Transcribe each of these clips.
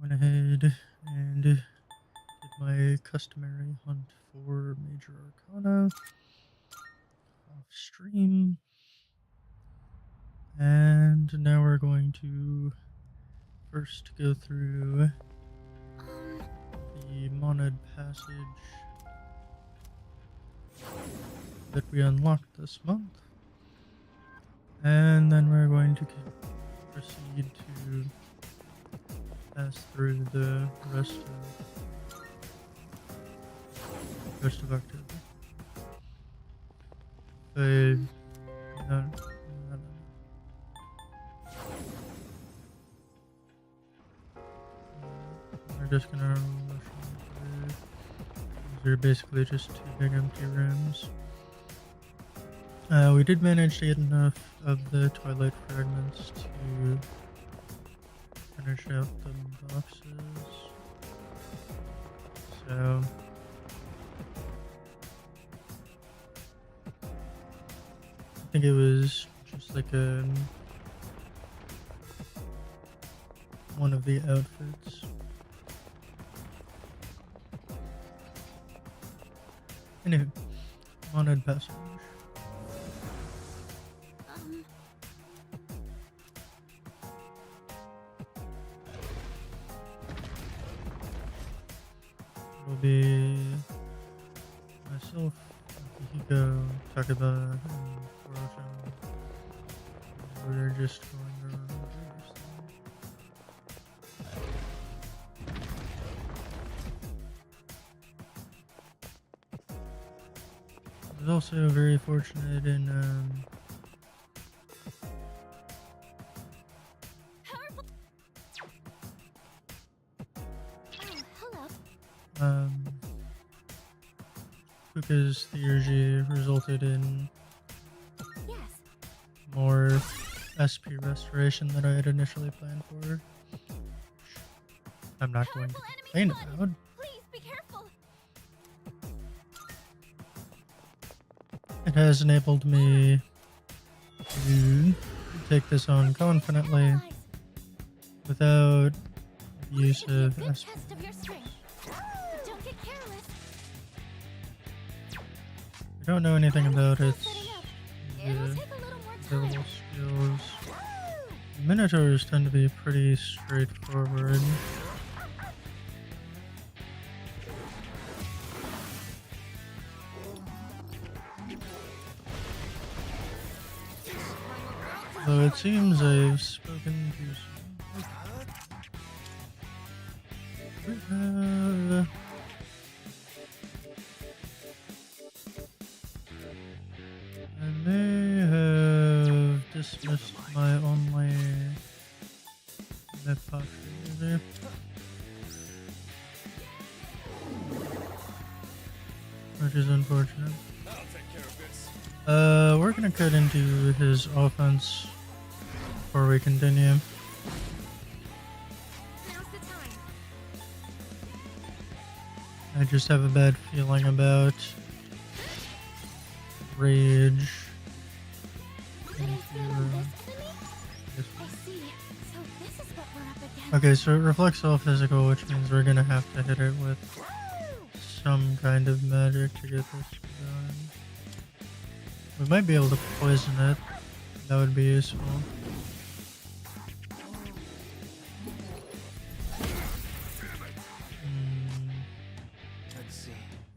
went ahead and did my customary hunt for Major Arcana off stream. And now we're going to first go through the modded passage that we unlocked this month. And then we're going to proceed to pass through the rest of October. No. We're just gonna rush on through. These are basically just two big empty rooms. We did manage to get enough of the Twilight fragments to finish out the boxes. So I think it was just like one of the outfits. Anywho, modded passage. Will be myself, Hiko, Takeba, and Koro-chan. We're just going around I was also very fortunate in Fuka's theurgy resulted in more SP restoration than I had initially planned for. I'm not going to complain about. Please be careful. It has enabled me to take this on confidently without the use of SP. I don't know anything about its available skills. Minotaurs tend to be pretty straightforward. Though it seems I've spoken too soon. I may have dismissed my only mid posture user. Which is unfortunate. We're gonna cut into his offense before we continue. I just have a bad feeling about rage. Okay, so it reflects all physical, which means we're gonna have to hit it with some kind of magic to get this going. We might be able to poison it. That would be useful.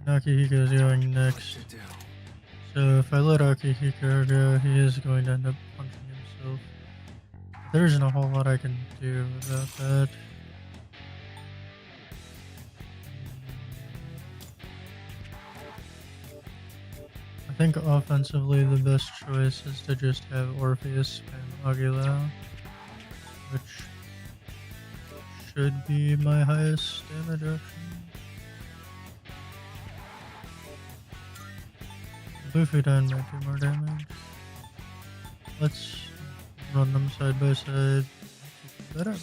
Akihiko's going next. So if I let Akihiko go, he is going to end up punching himself. There isn't a whole lot I can do about that. I think offensively the best choice is to just have Orpheus and Agila, which should be my highest damage option. Bufudan might do more damage. Let's run them side by side. That up.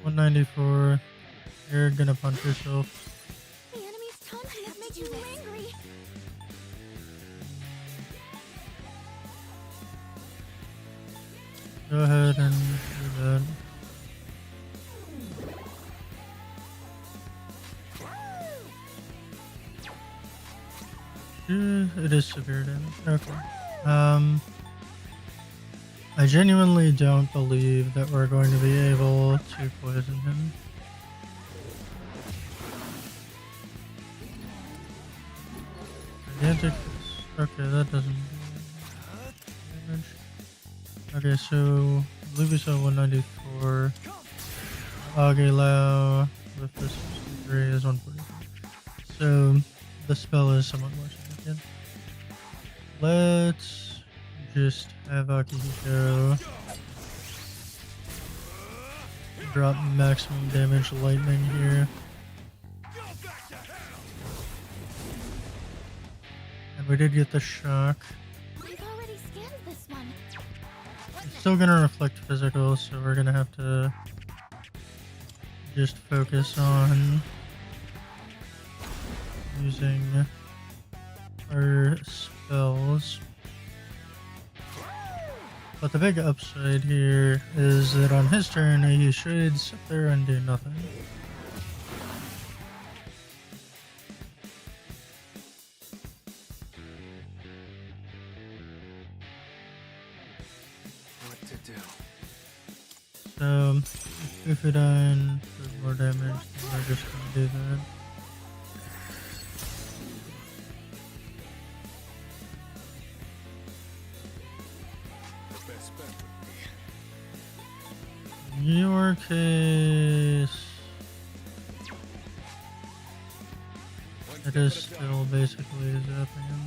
194. You're gonna punch yourself. The enemy's taunting us makes you angry. Go ahead and do that. It is severe damage. Okay. I genuinely don't believe that we're going to be able to poison him. Gigantic. Okay, that doesn't do damage. Okay, so I believe we saw 194. Aguilau with this 63 is 140. So the spell is somewhat more significant. Let's just have Akihiko drop maximum damage lightning here. And we did get the shock. I've already scanned this one. It's still gonna reflect physical, so we're gonna have to just focus on using our spells. But the big upside here is that on his turn he should sit there and do nothing. What to do? So if we does more damage, then we're just gonna do that. The best bet would be. In your case, it is still basically zapping him.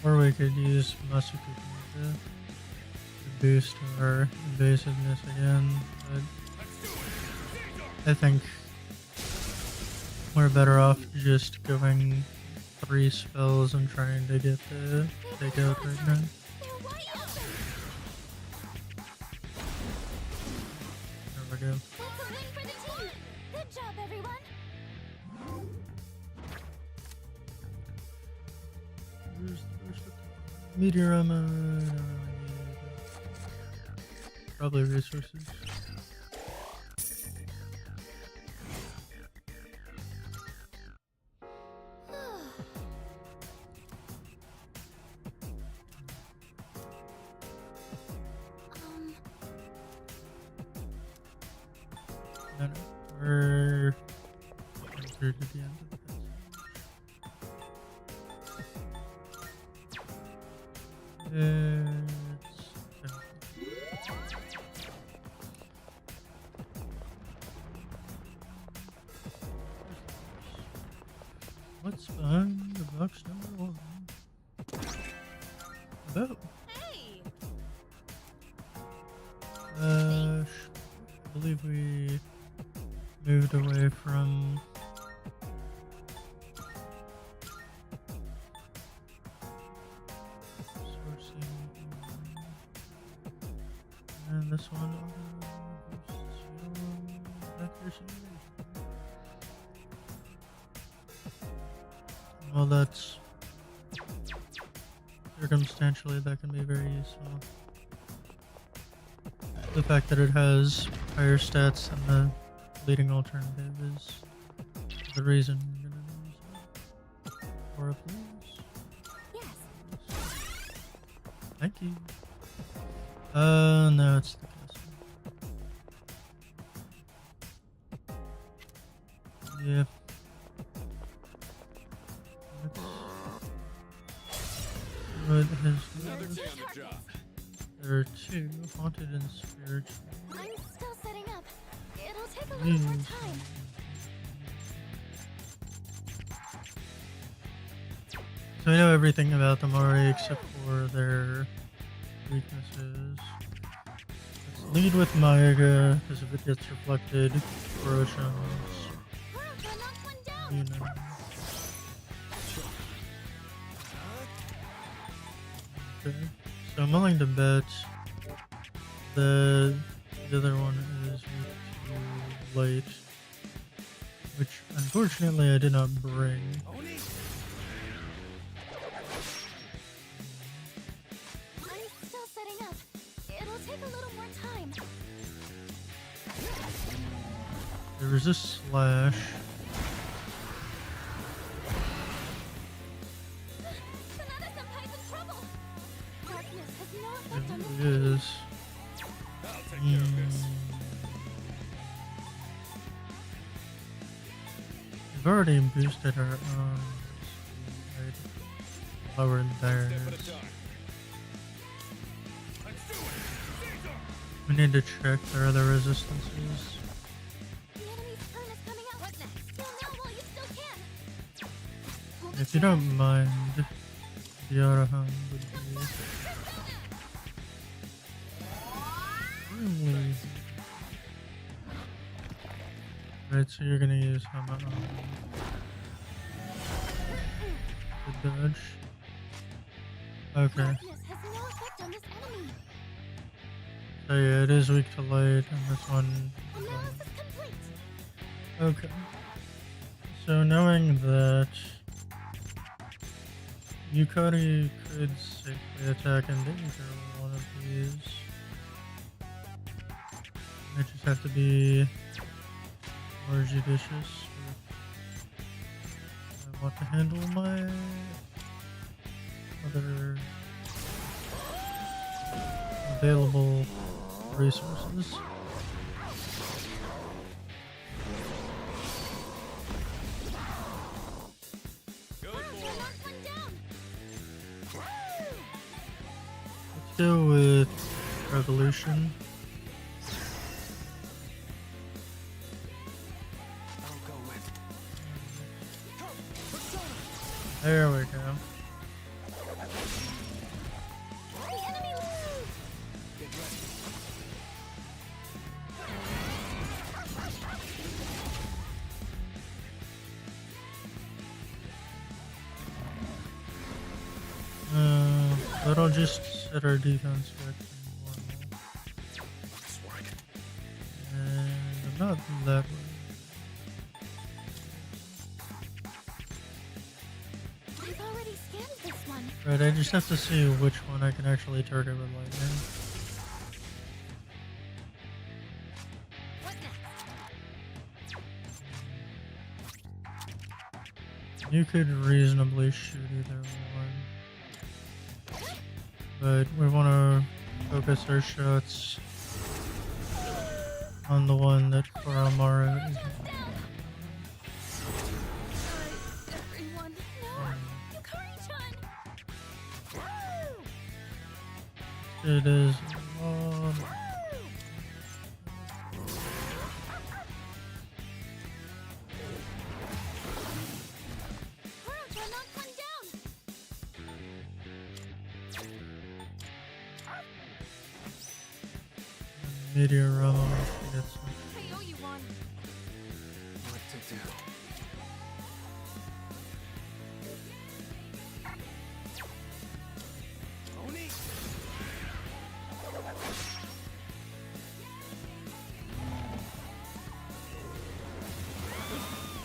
Or we could use Masuku to boost our evasiveness again, but I think we're better off just going 3 spells and trying to get the takeout right now. They're wide open. There we go. That's a win for the team. Good job, everyone. Where's the first attack? Meteorama. I don't really need it. Probably resources. No, we're getting through to the end of the passage. What's behind the box number 1? About. Hey. I believe we moved away from sourcing, and this one accuracy. Well, that's circumstantially that can be very useful. The fact that it has higher stats than the leading alternative is the reason I'm gonna use it. Or please. Yes. Thank you. No, it's the castle. Yeah. What has Another day on the job. There are 2 haunted and spiritual. I'm still setting up. It'll take a little more time. So we know everything about them already except for their weaknesses. Let's lead with Mayaga, because if it gets reflected, Corrosions, Kuroko knocked one down. you know. Okay. So I'm willing to bet the other one is too late, which unfortunately I did not bring. Oni? I'm still setting up. There is a slash. Another senpai's in trouble. Darkness has no effect on It this enemy. is. I'll take care of this. We've already boosted our speed, lowered Step at a theirs. time. Let's do it. We need to check their other resistances. The enemy's turn is coming up. What next? Still now while you still can. Hold If the you trigger. don't mind, the Araham would be really. Right, so you're gonna use Hama on the dodge. Okay, Darkness has no effect on this enemy. so yeah, it is weak to light, and this one. Analysis complete. Okay. So knowing that Yukari could safely attack and danger one of these, I just have to be more judicious with how I want to handle my other available resources. Good Wow, you boy. knocked one down. Let's go with Revolution. I'll go with. There we go. The enemy. Get ready. That'll just set our defense back to normal. Nice work. And I'm not that way. I've already scanned this one. Right, I just have to see which one I can actually target with lightning. What next? You could reasonably shoot either one. But we want to focus our shots on the one that Kuramara is. Everyone. No. Yukari-chan. It is. Kuro-chan knocked one down. Meteorama. Gets I owe you one. What to do? Oni.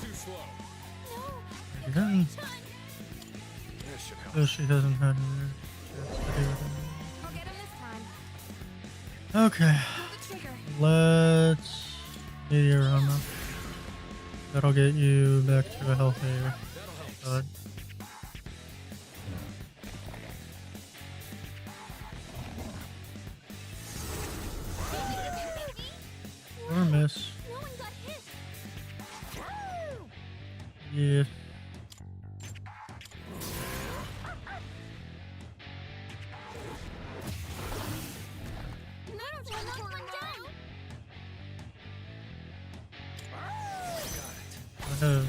Too slow. No. again. Chan. This should help. Though she hasn't had her chance to do it. I'll get him this time. Okay, Pull the trigger. let's Meteorama. That'll get you back to a healthier That'll help. spot. Or miss. No one got hit. Yeah. Naruto knocked one down. Got it. I have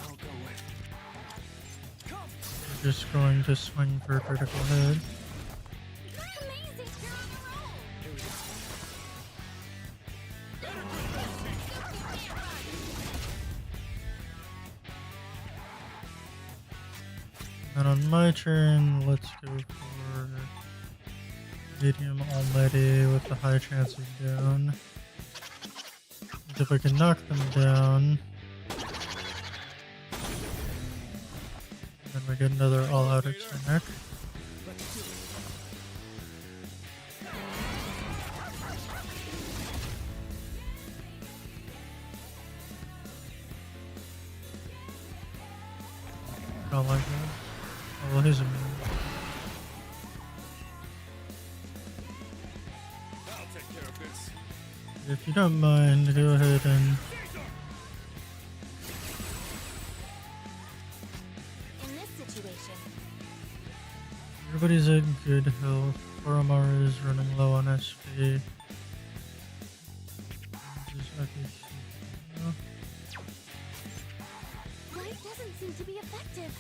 I'll go with. Come. my, just going to swing for a critical hit. Amazing. You're on a roll. Here we go. And on my turn, let's go for medium almighty with the high chance of down. If I can knock them down, then we get another all-out attack. Let's do it. don't like that. Oh, well, he's immune. I'll take care of this. If you don't mind, go ahead and In this situation, everybody's at good health. Oromaru is running low on SP. light doesn't seem to be effective.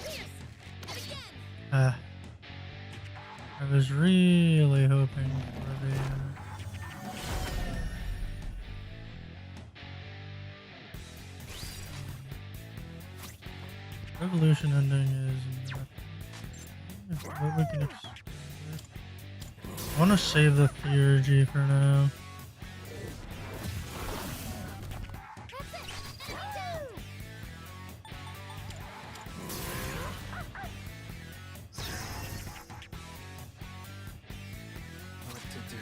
Fierce! And again! Ah, I was really hoping for the revolution ending is not what we can expect. I want to save the theurgy for now. That's it! Down! What to do?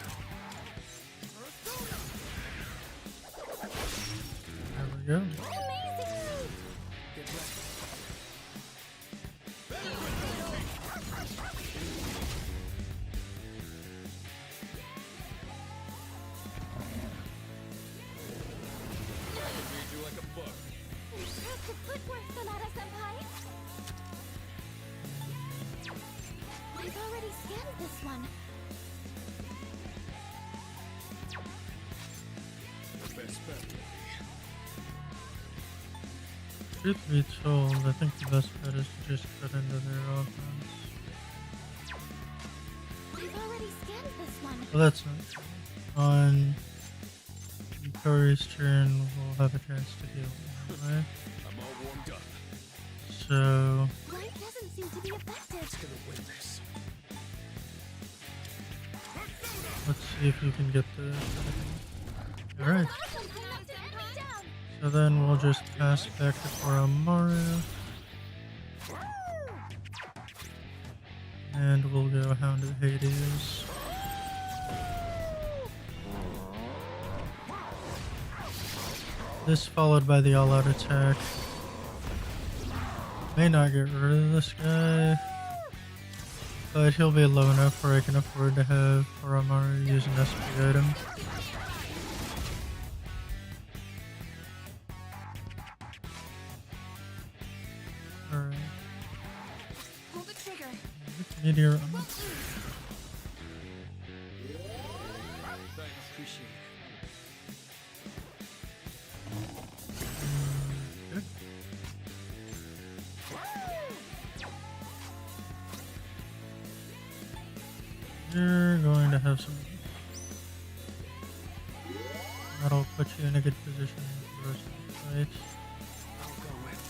There we go. Amazing! Get ready. Read you like a book. Impressive footwork, Sonata-senpai! I've already scanned this one. The best bet will Truth be told, I think the best bet is to just cut into their offense. I've already scanned this one. Well, that's not true. On Tori's turn, we'll have a chance to heal anyway. I'm all warmed up. So, Light doesn't seem to be effective. It's gonna win this. let's see if you can get the... Alright, Sonata-senpai knocked everything down! so then we'll just pass back to Oromaru. And we'll go Hound of Hades. This followed by the all-out attack. May not get rid of this guy, but he'll be low enough where I can afford to have Oromaru use an SP item. Alright, Pull the trigger. meteor on. Thanks. Appreciate it. Okay. You're going to have some. That'll put you in a good position for the rest of the fight. I'll go with.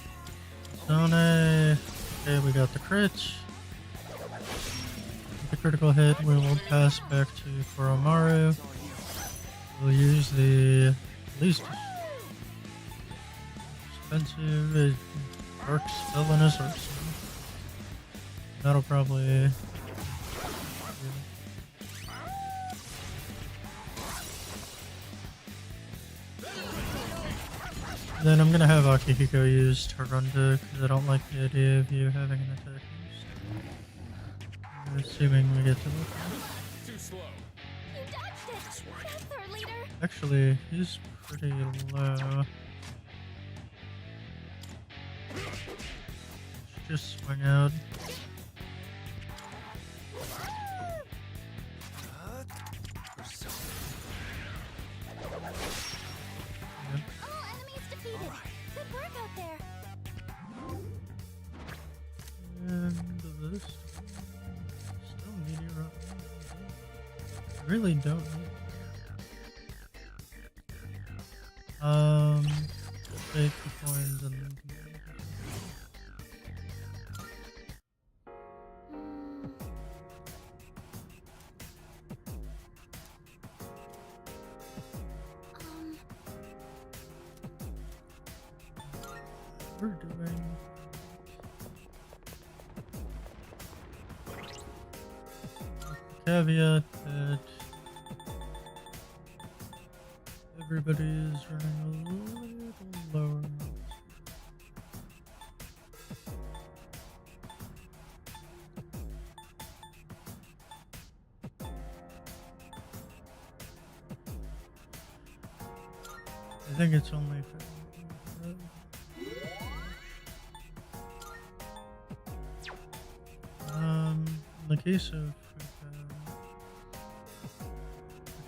Zone. Okay, we got the crit. With the critical hit, we will pass back to Oromaru. It's all you. We'll use the least expensive dark spell in his arsenal. That'll probably. Then I'm gonna have Akihiko use Tarunda because I don't like the idea of you having an attack boost. Assuming we get to look. Too slow. You dodged it! That's our leader! Actually, he's pretty low. Should just swing out. Yep. All enemies defeated! Good work out there! And this. Still meteor up. I really don't need. Take the coins and then. We're doing. Caveat that Everybody is running a little lower. I think it's only in the case of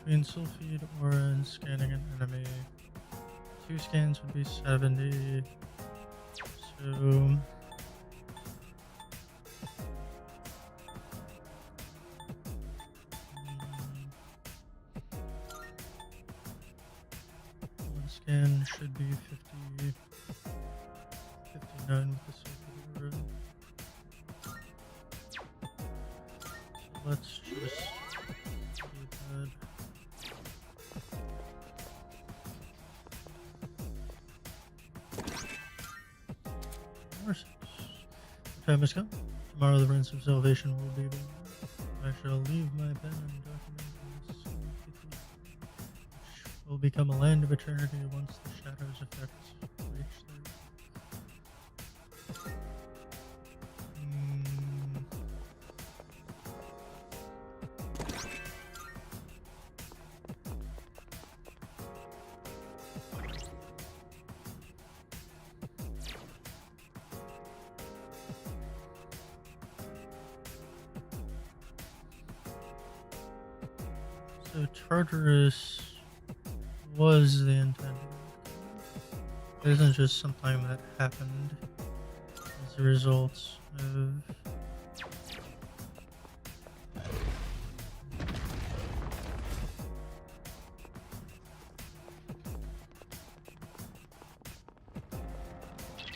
between sulfide aura and scanning an enemy, 2 scans would be 70. So one scan should be 50, 59 with the sulfide aura. So let's just do that. The time has come. Tomorrow the Prince of Salvation will be born. I shall leave my pen and document this city, which will become a land of eternity once the shadow's effects reach there. So Tartarus was the intended outcome. It isn't just something that happened as a result of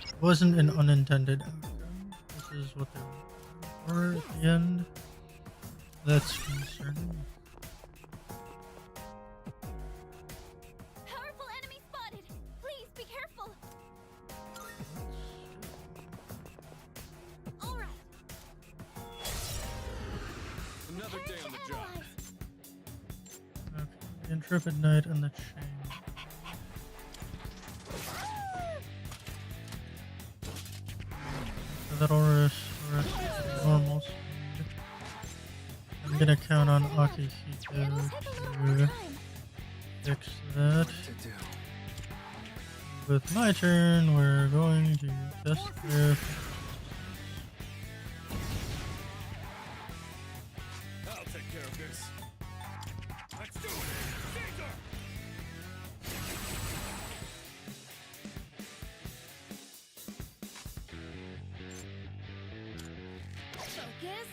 it wasn't an unintended outcome. This is what they were at the end. That's concerning. Powerful enemy spotted. Please be careful. All right. Another day on the job. Okay, the Intrepid Knight and the Chain. So that'll rest normal speed. I'm gonna count on Akihito to fix that. With my turn, we're going to test their I'll take care of this. Let's do it. Caesar! Focus.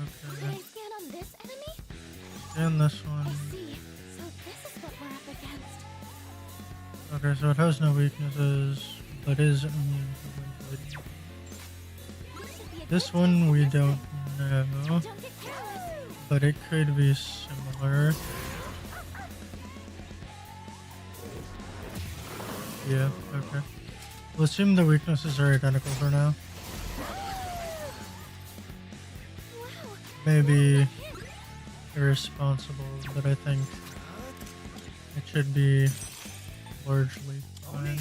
Okay. Did I scan on this enemy? And this I one. see. So this is what we're up against. Okay, so it has no weaknesses, but is immune to wind blade. This should be a This good one we chance to don't know, Don't get careless. but it could be similar. Yeah, okay. We'll assume the weaknesses are identical for now. Wow. Maybe irresponsible, but I think it should be largely fine.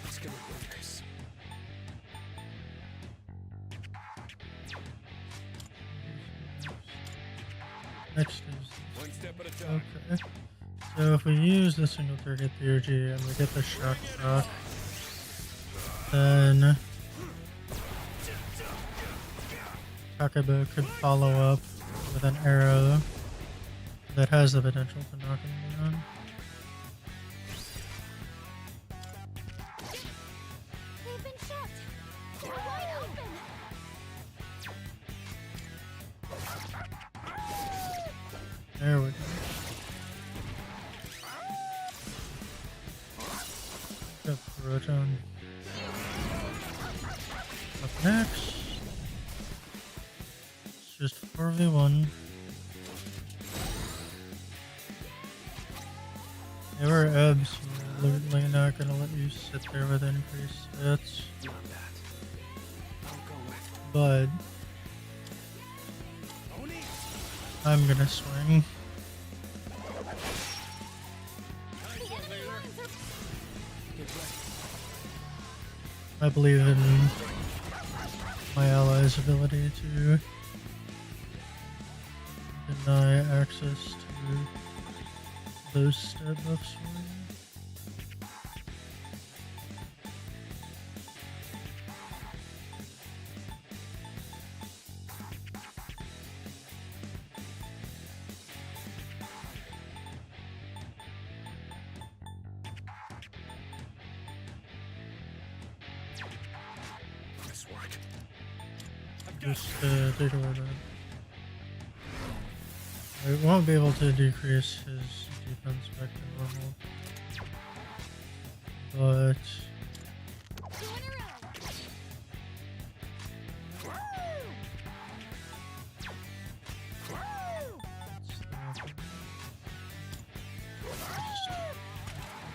Let's get rid of this. Next is One step at a time. okay. So if we use the single target theurgy and we get the shock rock, then Takeba could follow up with an arrow that has the potential to knock him down. They've been shot. They're wide open. There we go. Got Proton. Up next. It's just 4v1. They were absolutely absolutely not gonna let you sit there with increased stats, Not that. I'll go with but Oni. I'm gonna swing. Nice The one, enemy Vader. lines are... Get ready. I believe in my allies' ability to deny access to those stat buffs for you. Nice work. I've got Just take a look at it. I won't be able to decrease his defense back to normal, but Two in a row.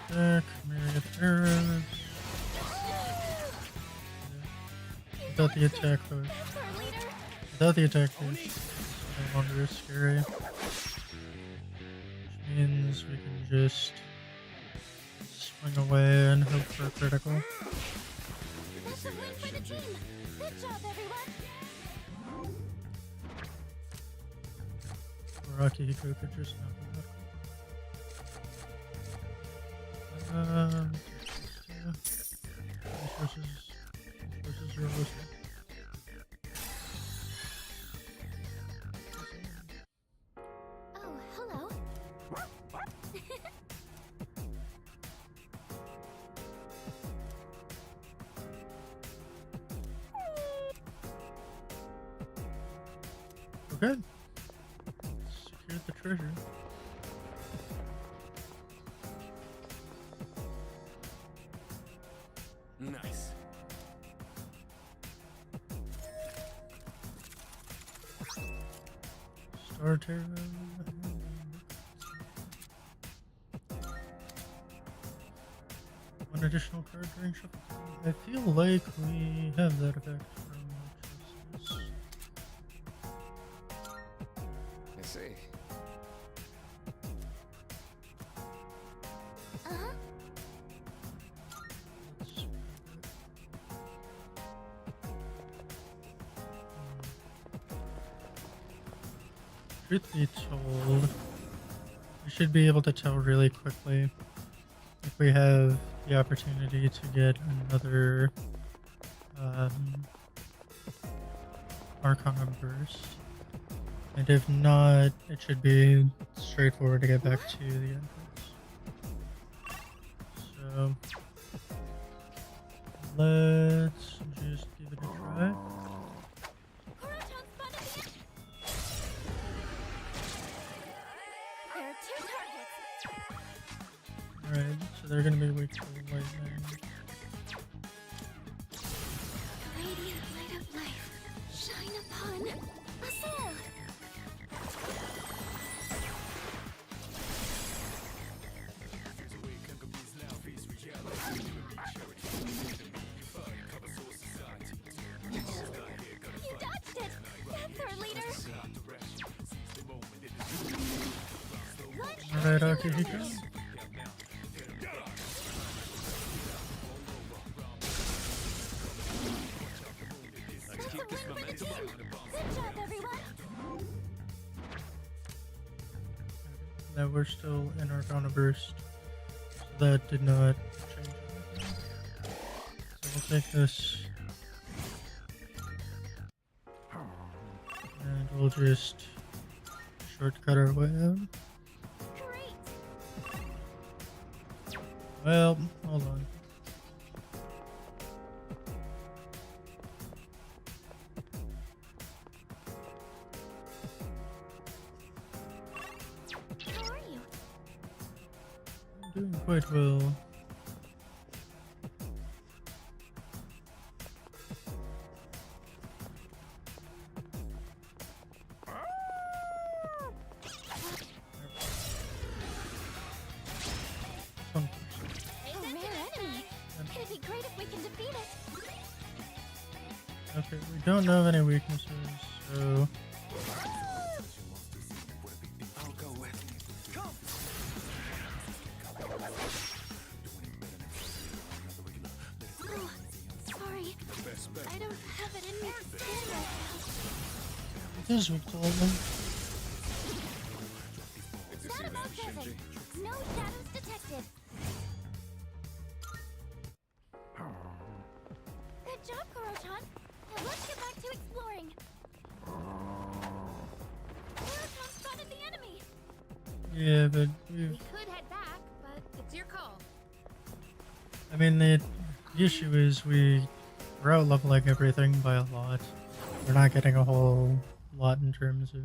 attack, myriad arrows. Without the attack push. That's our leader. Without the attack push, it's no longer as scary. Which means we can just swing away and hope for a critical. That's a win for the team. Good job, everyone. Rocky Hiko could just knock him out. Yeah. Resources are listed. Oh, hello. Okay. Secured the treasure. nice. Star Terra. One additional card during shuffle time. I feel like we have that effect from Justice. I see. Uh-huh. Let's- Truth be told, we should be able to tell really quickly if we have the opportunity to get another Arcana burst. And if not, it should be straightforward to get back to the entrance. So let's just give it a try. Kuroton spotted the... There are two targets. Alright, so they're gonna be weak to lightning. Radiant light of life, shine upon us all. You dodged it. That's our leader. Alright, Akihiko. That's a win for the team. Good job, everyone. Now we're still in Arcana burst. So that did not change anything. So we'll take this. And we'll just shortcut our way out. Great. Well, hold on. How are you? I'm doing quite well. Fun. Okay, we don't know of any weaknesses, so I'll go with. Come. Oh, sorry. Best bet. I don't have it in me to stand right it is weak to lightning. Good to now. see That that, about does Shinji. it. No shadows detected. Good job, Kuro-chan. Now let's get back to exploring. Kuro-chan spotted the enemy. Yeah, but We could head back, but it's your call. I mean, the issue is we're out leveling everything by a lot. We're not getting a whole lot in terms of.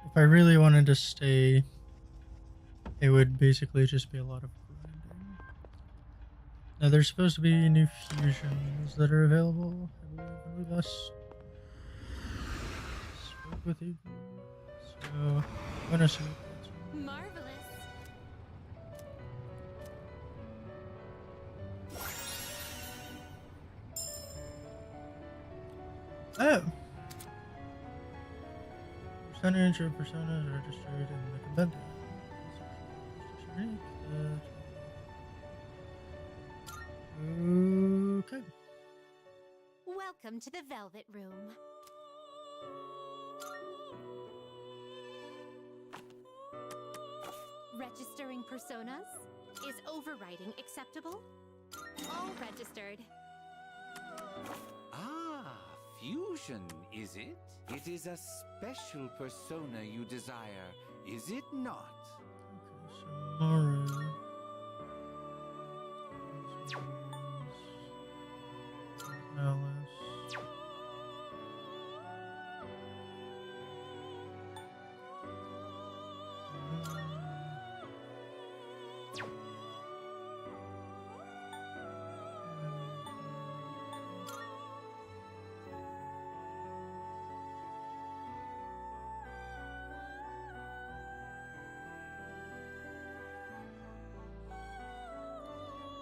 If I really wanted to stay, it would basically just be a lot of grinding. Now, there's supposed to be new fusions that are available, I believe, when we last spoke with you. So, I'm gonna see what that's on. Marvelous. Oh! Percentage of personas registered in the convention. Okay. Welcome to the Velvet Room. Registering personas? Is overwriting acceptable? All registered. Ah, fusion, is it? It is a special persona you desire, is it not? Okay, so Maru. Alice.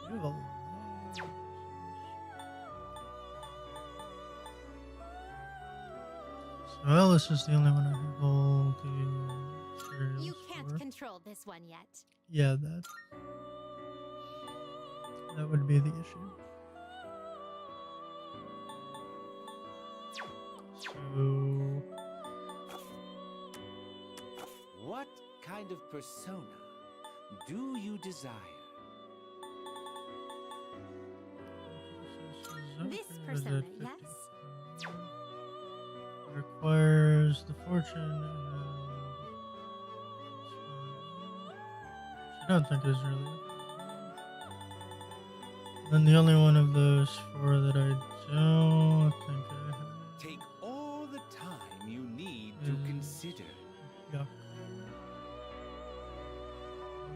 You have a lot. So Alice is the only one I have all the cereals You can't for. control this one yet. Yeah, that would be the issue. So What kind of persona do you desire? This persona, yes? Requires the fortune and I don't think is really. Then the only one of those four that I don't think I have. Take all the time you need to consider. Yeah.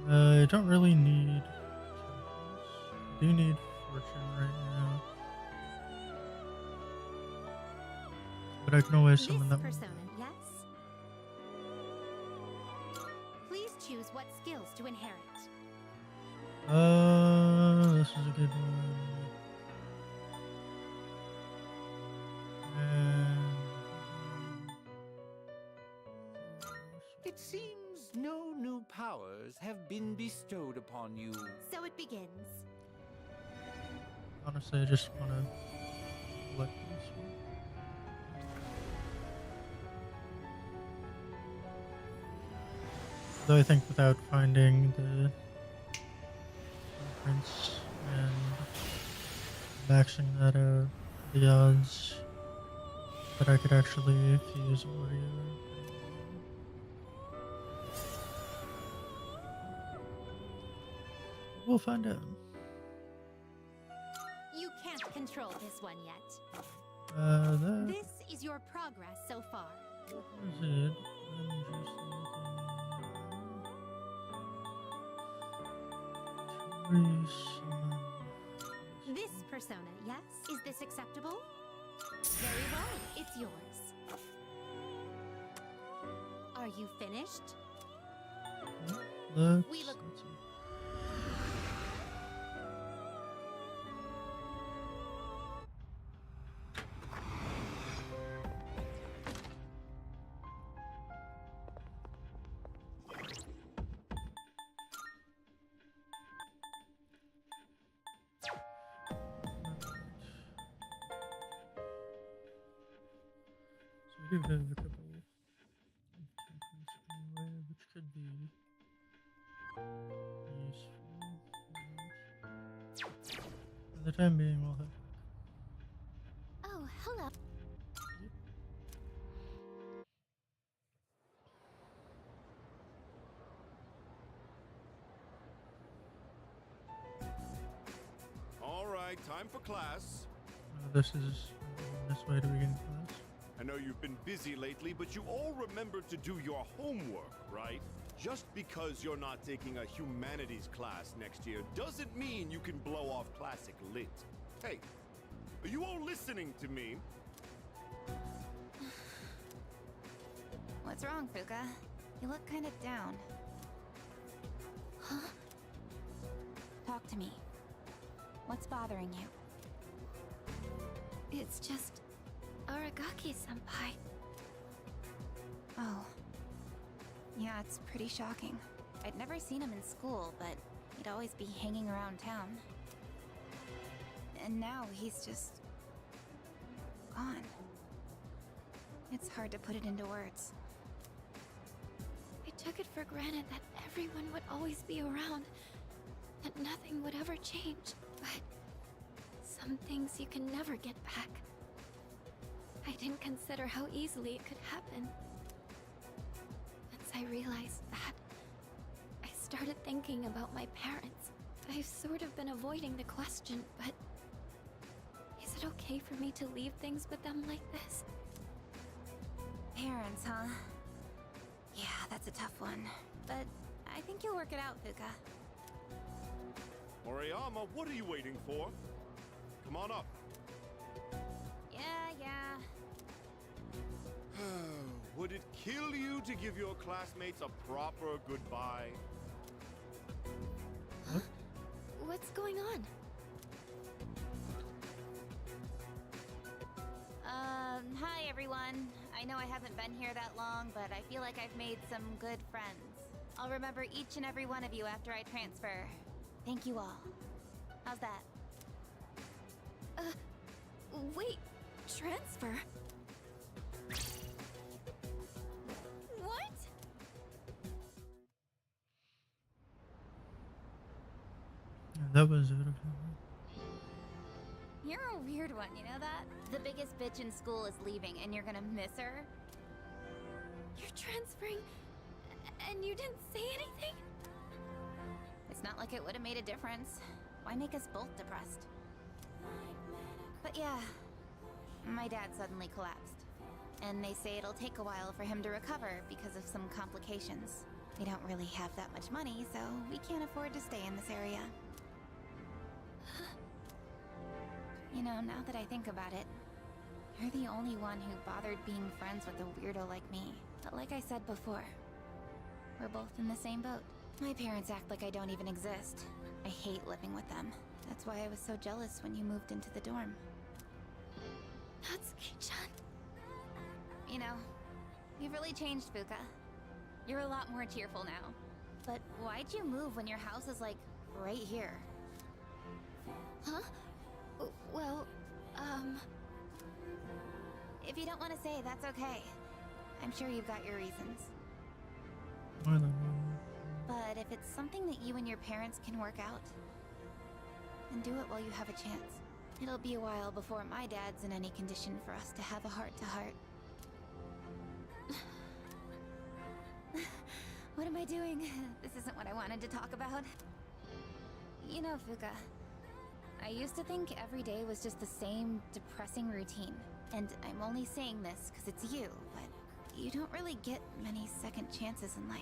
I don't really need tokens. I do need fortune right now. But I can always This summon that persona, one. yes? Please choose what skills to inherit. This is a good one. It seems no new powers have been bestowed upon you. So it begins. Honestly, I just want to collect this one. Though I think without finding the prince and maxing that out, the odds that I could actually fuse Oreo. We'll find out. You can't control this one yet. That This is your progress so far. is it. I'm just looking. Resummon. This persona, yes? Is this acceptable? Very well, it's yours. Are you finished? Let's We look- see. We do have a couple of achievements anyway, which could be useful. For the time being, we'll have like Oh, hello. All right, time for class. this is this way to begin class. I know you've been busy lately, but you all remember to do your homework, right? Just because you're not taking a humanities class next year doesn't mean you can blow off classic lit. Hey, are you all listening to me? What's wrong, Fuka? You look kind of down. Huh? Talk to me. What's bothering you? It's just Aragaki-senpai. Oh. Yeah, it's pretty shocking. I'd never seen him in school, but he'd always be hanging around town. And now he's just... gone. It's hard to put it into words. I took it for granted that everyone would always be around, that nothing would ever change, but some things you can never get back. I didn't consider how easily it could happen. Once I realized that, I started thinking about my parents. I've sort of been avoiding the question, but is it okay for me to leave things with them like this? Parents, huh? Yeah, that's a tough one. But I think you'll work it out, Fuka. Moriyama, what are you waiting for? Come on up. Yeah. Would it kill you to give your classmates a proper goodbye? What's going on? Hi everyone. I know I haven't been here that long, but I feel like I've made some good friends. I'll remember each and every one of you after I transfer. Thank you all. How's that? Wait, transfer? What? That was it. You're a weird one, you know that? The biggest bitch in school is leaving and you're gonna miss her? You're transferring, and you didn't say anything? It's not like it would have made a difference. Why make us both depressed? But yeah, my dad suddenly collapsed. And they say it'll take a while for him to recover because of some complications. We don't really have that much money, so we can't afford to stay in this area. You know, now that I think about it, you're the only one who bothered being friends with a weirdo like me. But like I said before, we're both in the same boat. My parents act like I don't even exist. I hate living with them. That's why I was so jealous when you moved into the dorm. Natsuki-chan. You know, you've really changed, Fuka. You're a lot more cheerful now. But why'd you move when your house is, like, right here? Huh? Well, If you don't want to say, that's okay. I'm sure you've got your reasons. But if it's something that you and your parents can work out, then do it while you have a chance. It'll be a while before my dad's in any condition for us to have a heart-to-heart. What am I doing? This isn't what I wanted to talk about. You know, Fuka, I used to think every day was just the same depressing routine. And I'm only saying this because it's you, but you don't really get many second chances in life.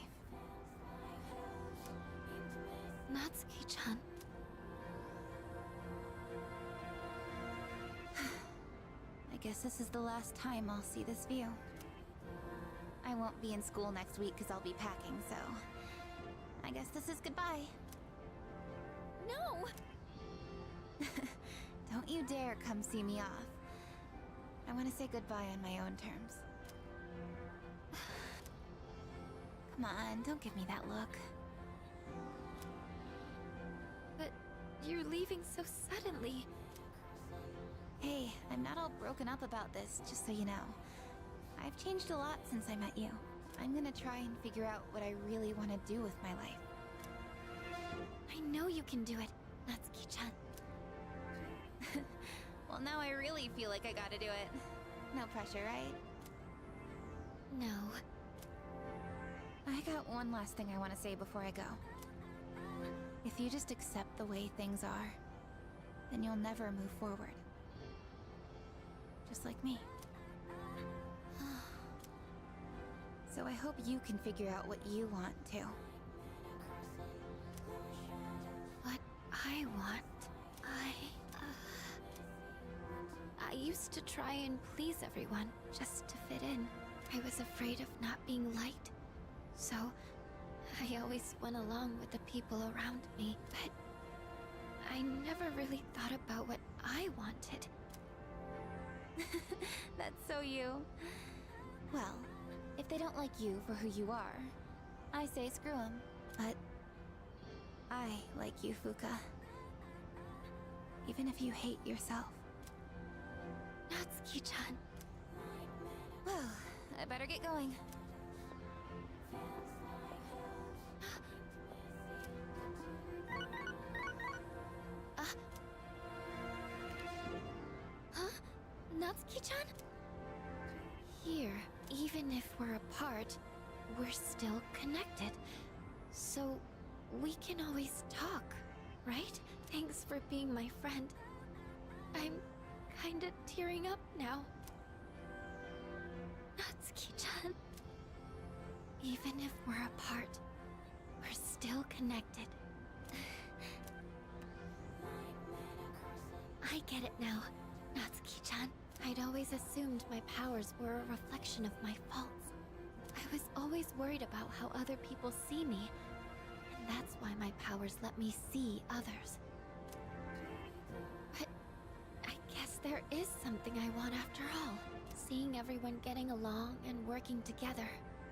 Natsuki-chan. I guess this is the last time I'll see this view. I won't be in school next week because I'll be packing, so... I guess this is goodbye. No! Don't you dare come see me off. I want to say goodbye on my own terms. Come on, don't give me that look. But you're leaving so suddenly. Hey, I'm not all broken up about this, just so you know. I've changed a lot since I met you. I'm gonna try and figure out what I really want to do with my life. I know you can do it, Natsuki-chan. Well, now I really feel like I gotta do it. No pressure, right? No. I got one last thing I want to say before I go. If you just accept the way things are, then you'll never move forward. Just like me. So I hope you can figure out what you want too. What I want, I used to try and please everyone, just to fit in. I was afraid of not being liked, so I always went along with the people around me, but I never really thought about what I wanted. That's so you. Well, if they don't like you for who you are, I say screw them. But I like you, Fuka. Even if you hate yourself. Natsuki-chan. Well, I better get going. Huh? Natsuki-chan? Here, even if we're apart, we're still connected. So, we can always talk, right? Thanks for being my friend. I'm kinda tearing up now. Natsuki-chan. Even if we're apart, we're still connected. I get it now, Natsuki-chan. I'd always assumed my powers were a reflection of my faults. I was always worried about how other people see me, and that's why my powers let me see others. But I guess there is something I want after all. Seeing everyone getting along and working together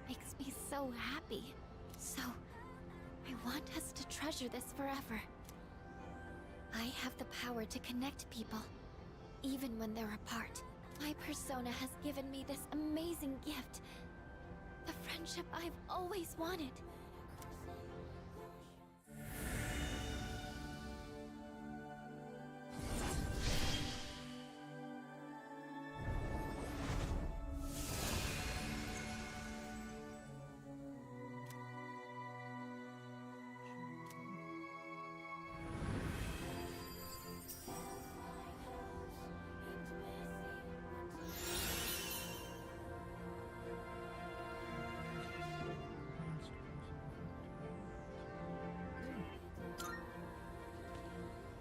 makes me so happy. So, I want us to treasure this forever. I have the power to connect people, even when they're apart. My persona has given me this amazing gift. The friendship I've always wanted.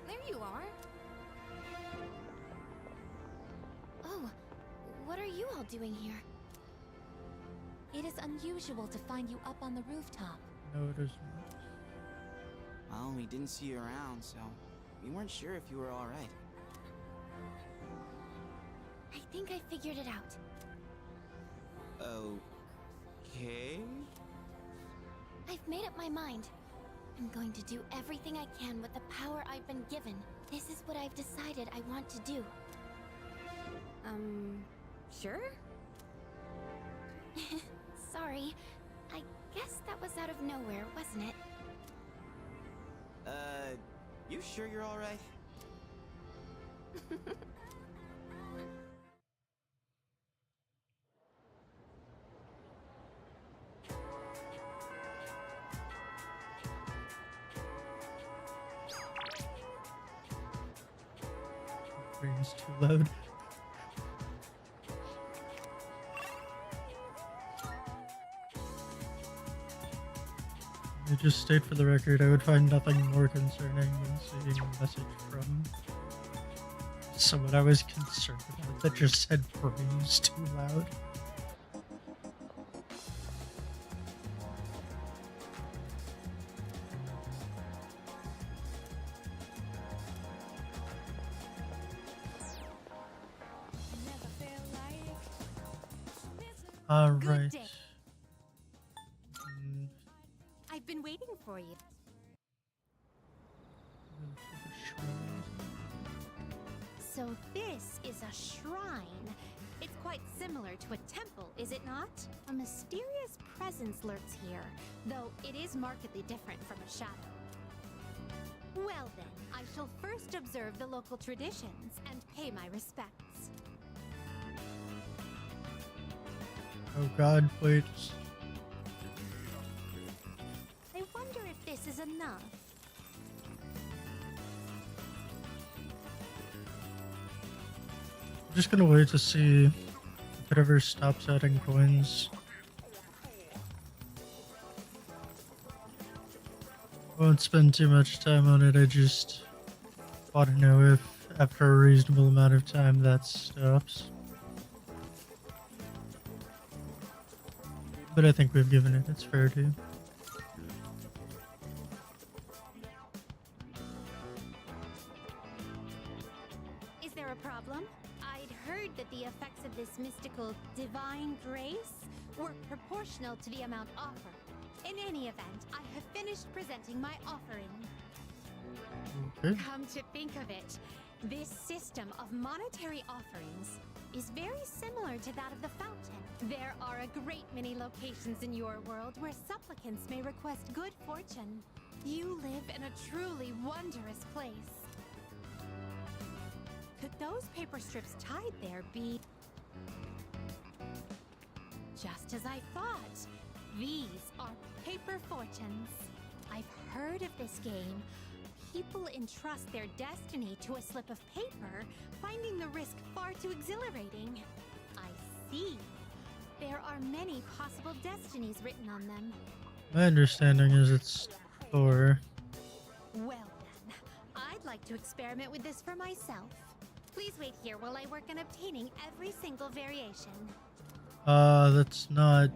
There you are. Oh, what are you all doing here? It is unusual to find you up on the rooftop. No, it is not. Well, we didn't see you around, so we weren't sure if you were alright. I think I figured it out. Okay? I've made up my mind. I'm going to do everything I can with the power I've been given. This is what I've decided I want to do. Sure? Sorry. I guess that was out of nowhere, wasn't it? You sure you're alright? Brain's too loud. I just state for the record, I would find nothing more concerning than seeing a message from someone I was concerned about that just said brains too loud. Alright. day. I've been waiting for you. So So this is a shrine. It's quite similar to a temple, is it not? A mysterious presence lurks here, though it is markedly different from a shadow. Well then, I shall first observe the local traditions and pay my respects. Oh god, wait. I wonder if this is enough. I'm just gonna wait to see if it ever stops adding coins. Won't spend too much time on it, I just want to know if after a reasonable amount of time that stops. But I think we've given it its fair due. Is there a problem? I'd heard that the effects of this mystical divine grace were proportional to the amount offered. In any event, I have finished presenting my offering. Okay. Come to think of it, this system of monetary offerings is very similar to that of the fountain. There are a great many locations in your world where supplicants may request good fortune. You live in a truly wondrous place. Could those paper strips tied there be... Just as I thought, these are paper fortunes. I've heard of this game. People entrust their destiny to a slip of paper, finding the risk far too exhilarating. I see. There are many possible destinies written on them. My understanding is it's 4. Well then, I'd like to experiment with this for myself. Please wait here while I work on obtaining every single variation. That's not...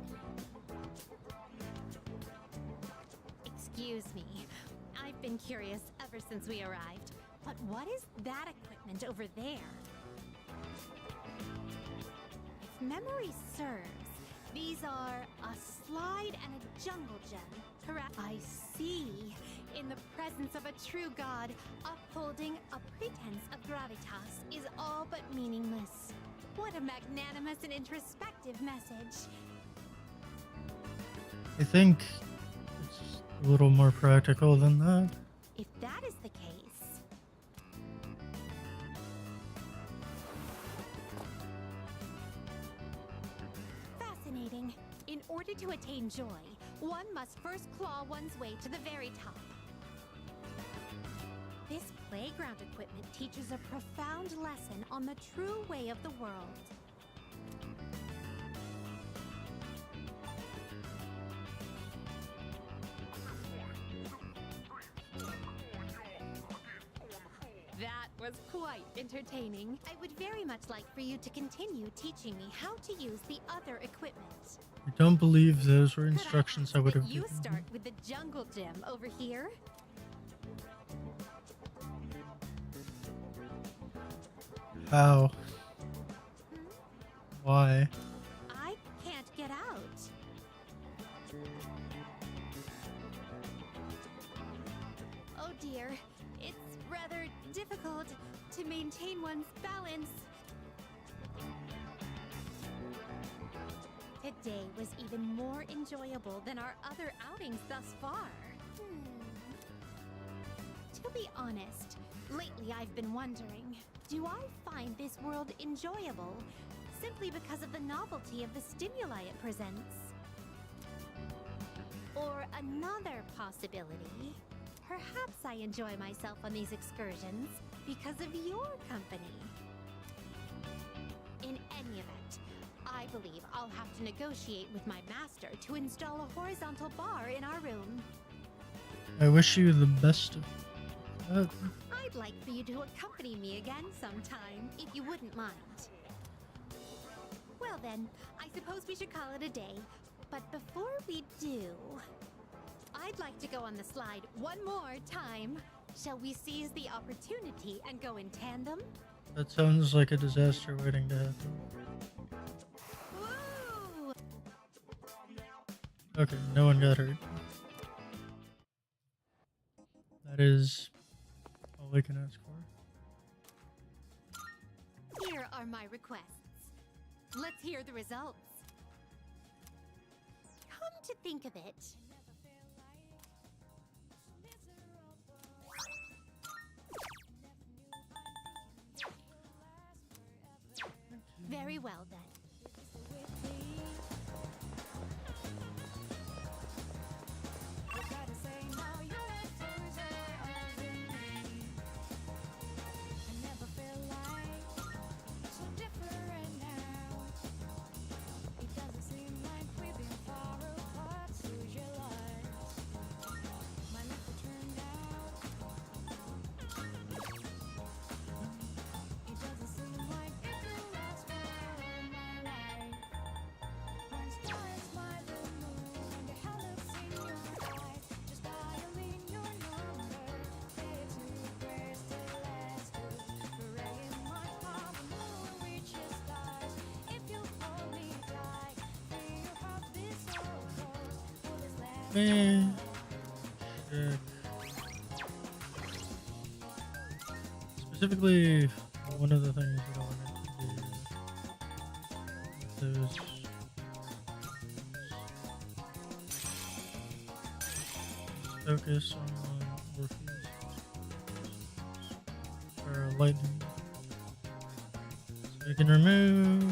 Excuse me. I've been curious ever since we arrived. But what is that equipment over there? If memory serves, these are a slide and a jungle gem, correct? I see. In the presence of a true god, upholding a pretense of gravitas is all but meaningless. What a magnanimous and introspective message. I think it's a little more practical than that. If that is the case... Fascinating. In order to attain joy, one must first claw one's way to the very top. This playground equipment teaches a profound lesson on the true way of the world. That was quite entertaining. I would very much like for you to continue teaching me how to use the other equipment. I don't believe those were Could instructions I ask would that have you given. start with the jungle gym over here? How? Why? I can't get out. Oh dear, it's rather difficult to maintain one's balance. Today was even more enjoyable than our other outings thus far. To be honest, lately I've been wondering, do I find this world enjoyable simply because of the novelty of the stimuli it presents? Or another possibility, perhaps I enjoy myself on these excursions because of your company. In any event, I believe I'll have to negotiate with my master to install a horizontal bar in our room. I wish you the best of that. I'd like for you to accompany me again sometime, if you wouldn't mind. Well then, I suppose we should call it a day. But before we do, I'd like to go on the slide one more time. Shall we seize the opportunity and go in tandem? That sounds like a disaster waiting to happen. Woo! Okay, no one got hurt. That is all I can ask for. are my requests. Let's hear the results. Come to think of it, very well then. Man, shit. Specifically, one of the things that I wanted to do is focus on Orpheus or lightning. So you can remove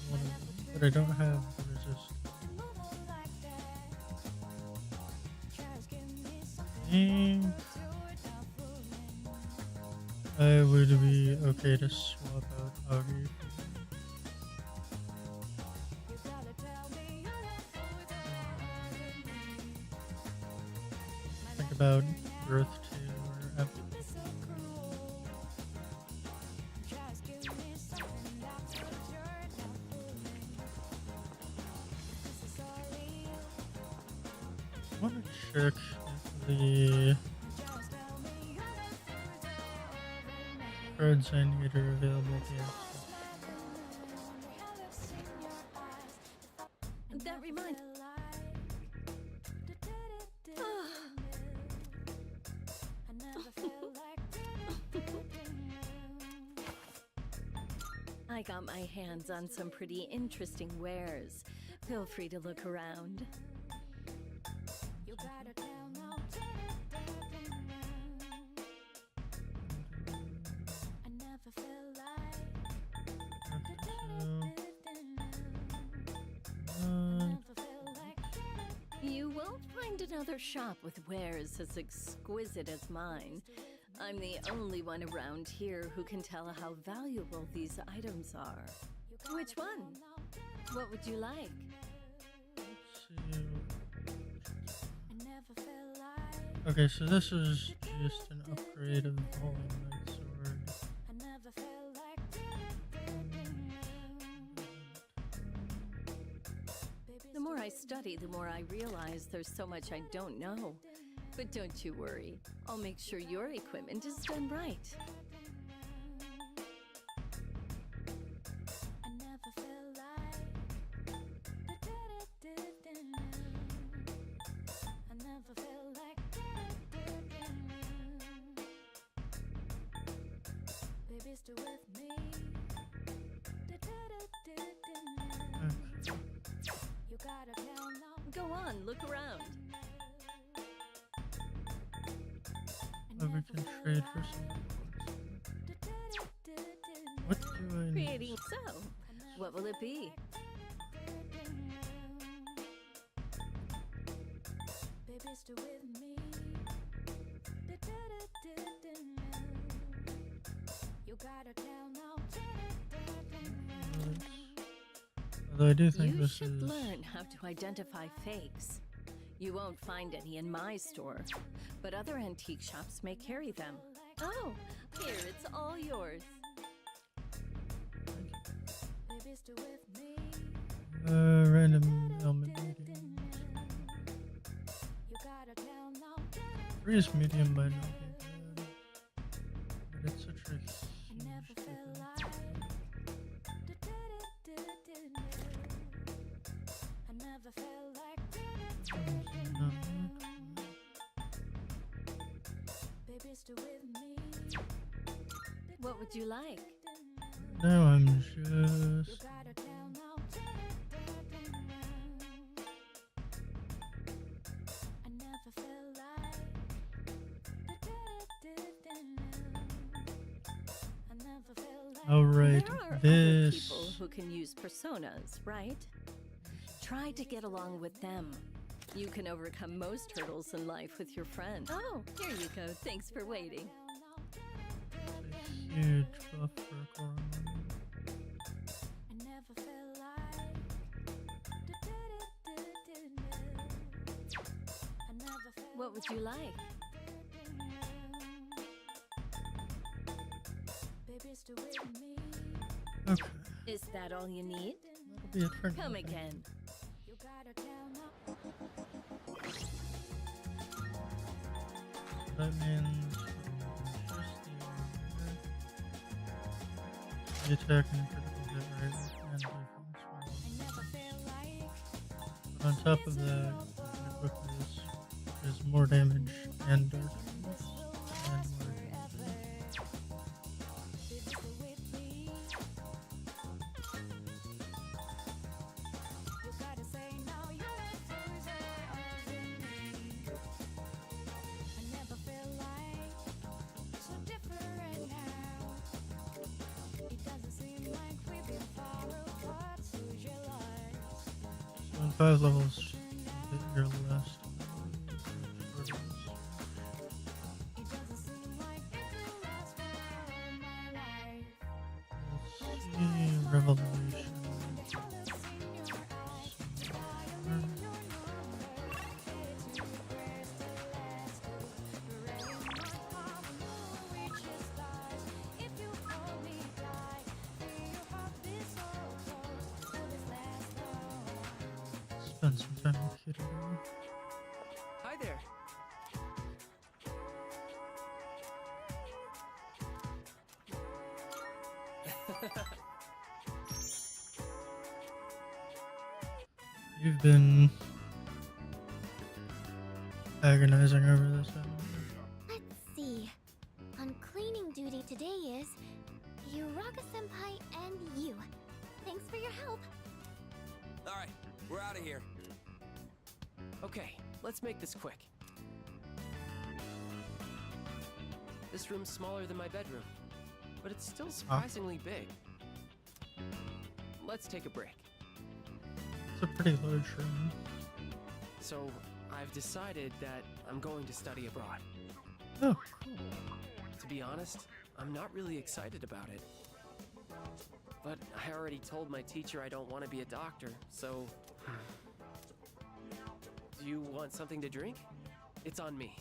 one of them, but I don't have the resist. And I would be okay to swap out Augie. Think about Earth 2 or F. I want to check if the cards I need are available at the end. That reminds. I got my hands on some pretty interesting wares. Feel free to look around. You won't find another shop with wares as exquisite as mine. I'm the only one around here who can tell how valuable these items are. Which one? What would you like? Okay, so this is just an upgrade of the Falling Knight Sword. The more I study, the more I realize there's so much I don't know. But don't you worry, I'll make sure your equipment is done right. Go on, look around. Oh, we can trade for some. What do I need? Creating so. What will it be? Although I do think You this should is. learn how to identify fakes. You won't find any in my store, but other antique shops may carry them. Oh, here, it's all yours. Random element medium. Freeze medium might not be bad, but it's such a huge difference. What would you like? Now I'm just. All right, There are other this. people who can use personas, right? Try to get along with them. You can overcome most hurdles in life with your friend. Oh, here you go. Thanks for waiting. A huge buff for Coraline. What would you like? Okay, Is that all you need? that'll be it for now. Come again. That means the attack and critical hit rate and defense. On top of that, the equip is more damage and dark damage and more damage. So in 5 levels, you hit your last. Revolution. Spend some time with Kid. Hi there. You've been agonizing over this. Let's see. On cleaning duty today is Uraga-senpai and you. Thanks for your help. Alright, we're out of here. Okay, let's make this quick. This room's smaller than my bedroom, but it's still surprisingly big. Let's take a break. It's a pretty large room. So, I've decided that I'm going to study abroad. Oh, cool. To be honest, I'm not really excited about it. But I already told my teacher I don't want to be a doctor, so... Do you want something to drink? It's on me.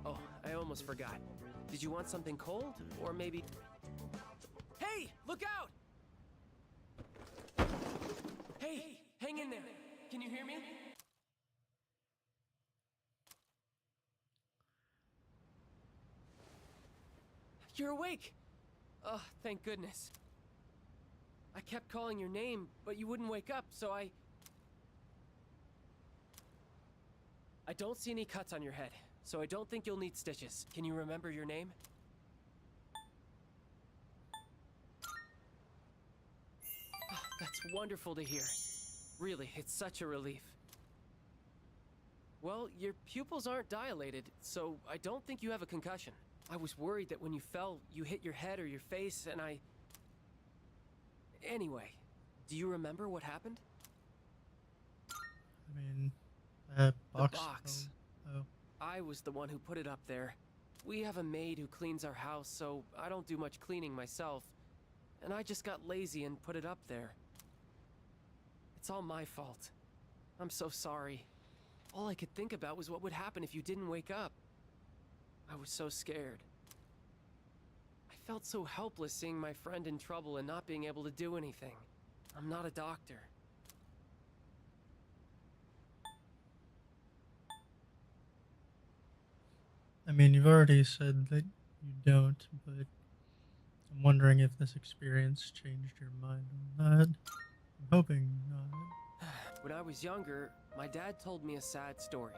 Oh, I almost forgot. Did you want something cold? Or maybe... Hey! Look out! Hey! Hang in there! Can you hear me? You're awake! Oh, thank goodness. I kept calling your name, but you wouldn't wake up, so I don't see any cuts on your head, so I don't think you'll need stitches. Can you remember your name? Oh, that's wonderful to hear. Really, it's such a relief. Well, your pupils aren't dilated, so I don't think you have a concussion. I was worried that when you fell, you hit your head or your face, and Anyway, do you remember what happened? I mean, that box. The box. Oh. I was the one who put it up there. We have a maid who cleans our house, so I don't do much cleaning myself. And I just got lazy and put it up there. It's all my fault. I'm so sorry. All I could think about was what would happen if you didn't wake up. I was so scared. I felt so helpless seeing my friend in trouble and not being able to do anything. I'm not a doctor. I mean, you've already said that you don't, but I'm wondering if this experience changed your mind on that. I'm hoping not. When I was younger, my dad told me a sad story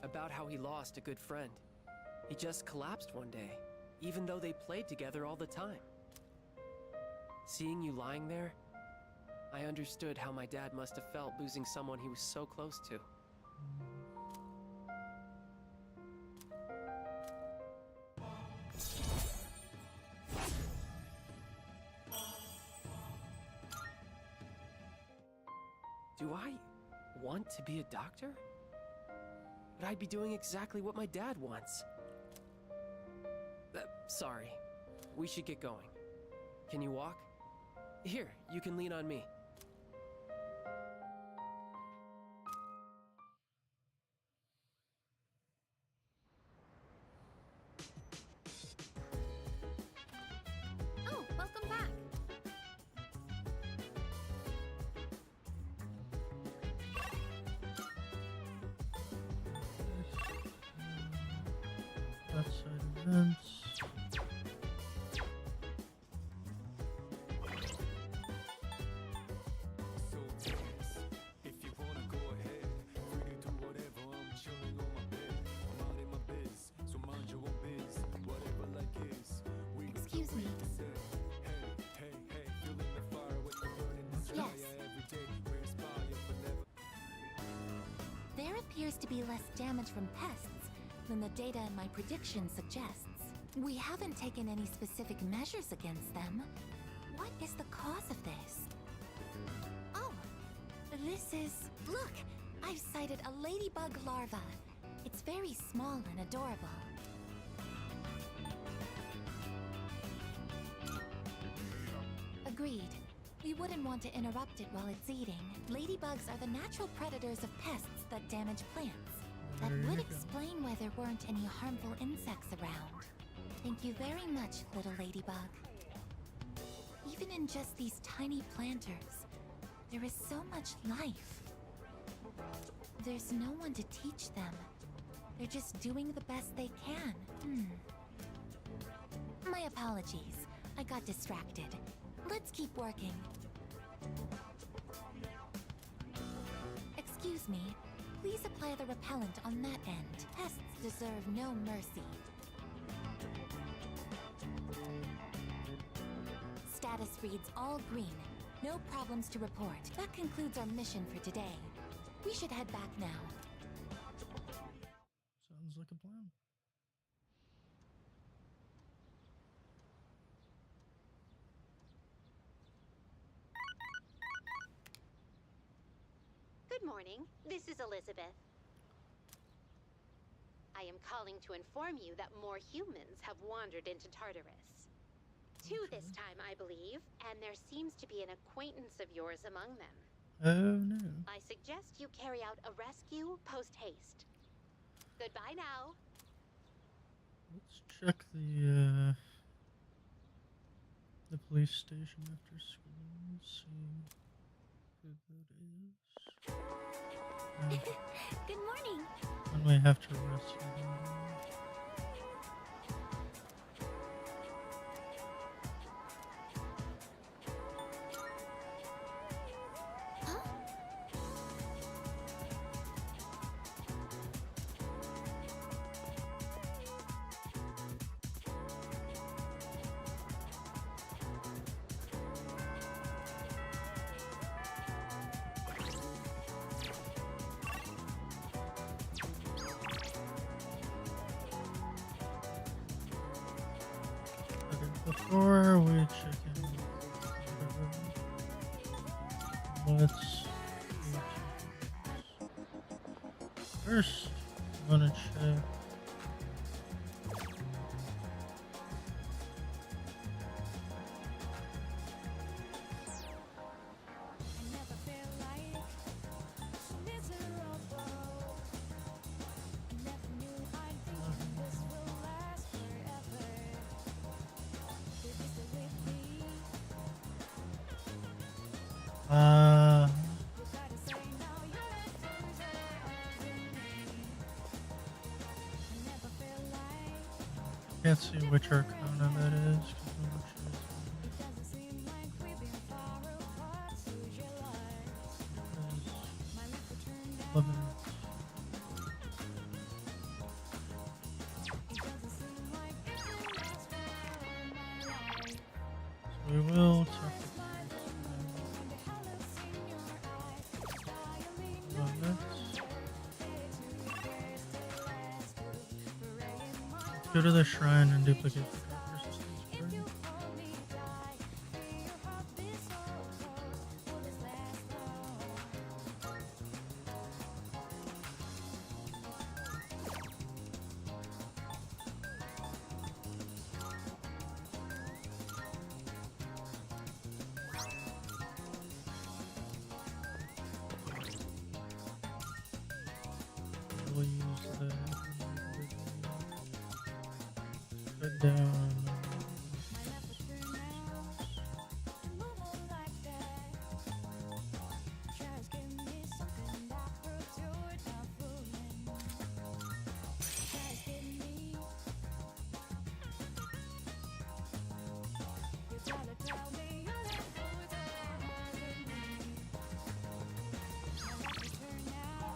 about how he lost a good friend. He just collapsed one day, even though they played together all the time. Seeing you lying there, I understood how my dad must have felt losing someone he was so close to. Do I want to be a doctor? But I'd be doing exactly what my dad wants. Sorry. We should get going. Can you walk? Here, you can lean on me. Oh, welcome back. Outside events. Excuse me. Yes. There appears to be less damage from pests than the data in my prediction suggests. We haven't taken any specific measures against them. What is the cause of this? Oh, this is... Look! I've sighted a ladybug larva. It's very small and adorable. Agreed. We wouldn't want to interrupt it while it's eating. Ladybugs are the natural predators of pests that damage plants. That would explain why there weren't any harmful insects around. Thank you very much, little ladybug. Even in just these tiny planters, there is so much life. There's no one to teach them. They're just doing the best they can. My apologies. I got distracted. Let's keep working. Excuse me. Please apply the repellent on that end. Pests deserve no mercy. Status reads all green. No problems to report. That concludes our mission for today. We should head back now. Sounds like a plan. Good morning. This is Elizabeth. I am calling to inform you that more humans have wandered into Tartarus. Two this time, I believe, and there seems to be an acquaintance of yours among them. Oh no. I suggest you carry out a rescue post-haste. Goodbye now. Let's check the police station after school. See who that is. Good morning. When we have to rescue them. Before we check in, let's first I want to check. Can't see which arcana that is. 'Cause I'm not sure. We will check the let's go to the shrine and duplicate the dark resistance burn. We'll use the cut down.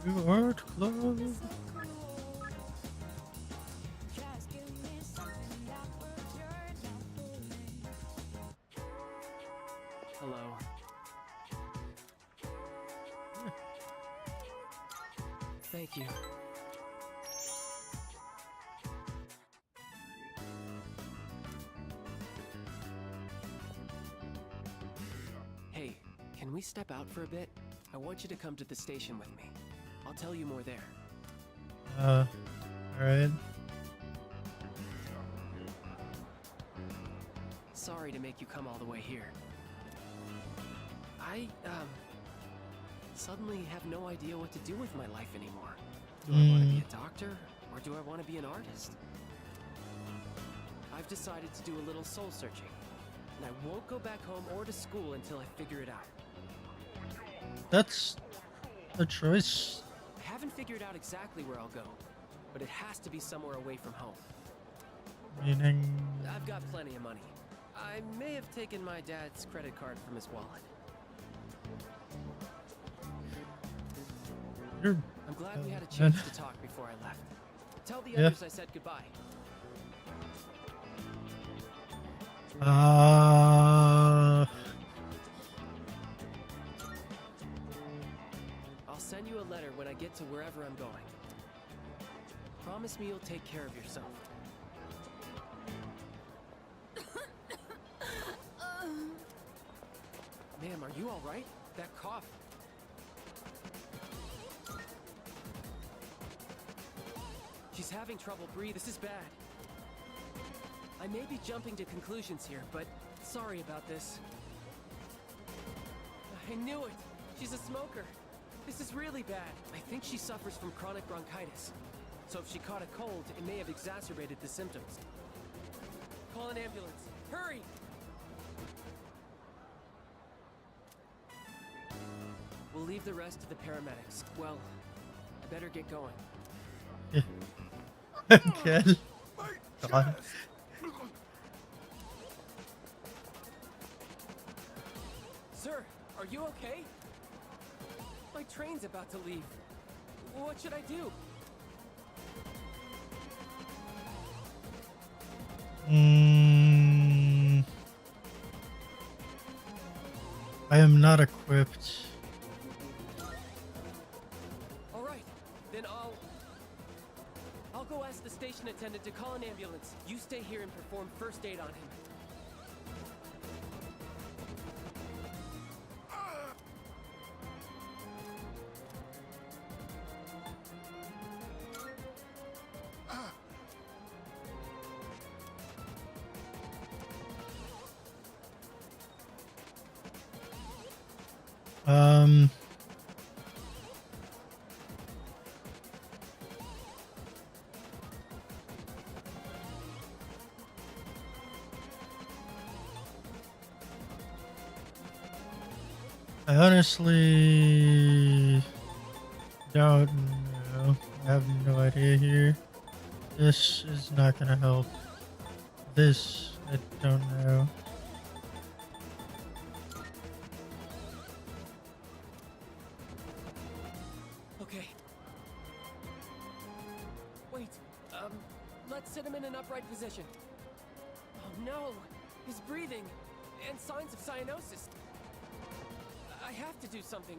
You art club. Hello. Thank you. Hey, can we step out for a bit? I want you to come to the station with me. I'll tell you more there. Alright. Sorry to make you come all the way here. I, suddenly have no idea what to do with my life anymore. Do I want to be a doctor, or do I want to be an artist? I've decided to do a little soul searching, and I won't go back home or to school until I figure it out. That's a choice. I haven't figured out exactly where I'll go, but it has to be somewhere away from home. Meaning... I've got plenty of money. I may have taken my dad's credit card from his wallet. I'm glad we had a chance to talk before I left. Tell the others I said goodbye. I'll send you a letter when I get to wherever I'm going. Promise me you'll take care of yourself. Ma'am, are you all right? That cough. She's having trouble breathing. This is bad. I may be jumping to conclusions here, but sorry about this. I knew it. She's a smoker. This is really bad. I think she suffers from chronic bronchitis. So if she caught a cold, it may have exacerbated the symptoms. Call an ambulance. Hurry! We'll leave the rest to the paramedics. Well, I better get going. Again. God. Sir, are you okay? My train's about to leave. What should I do? I am not equipped. All right, then I'll go ask the station attendant to call an ambulance. You stay here and perform first aid on him. I honestly don't know. I have no idea here. This is not gonna help. This, I don't know. Okay. Wait, let's sit him in an upright position. Oh no, he's breathing. and signs of cyanosis. I have to do something.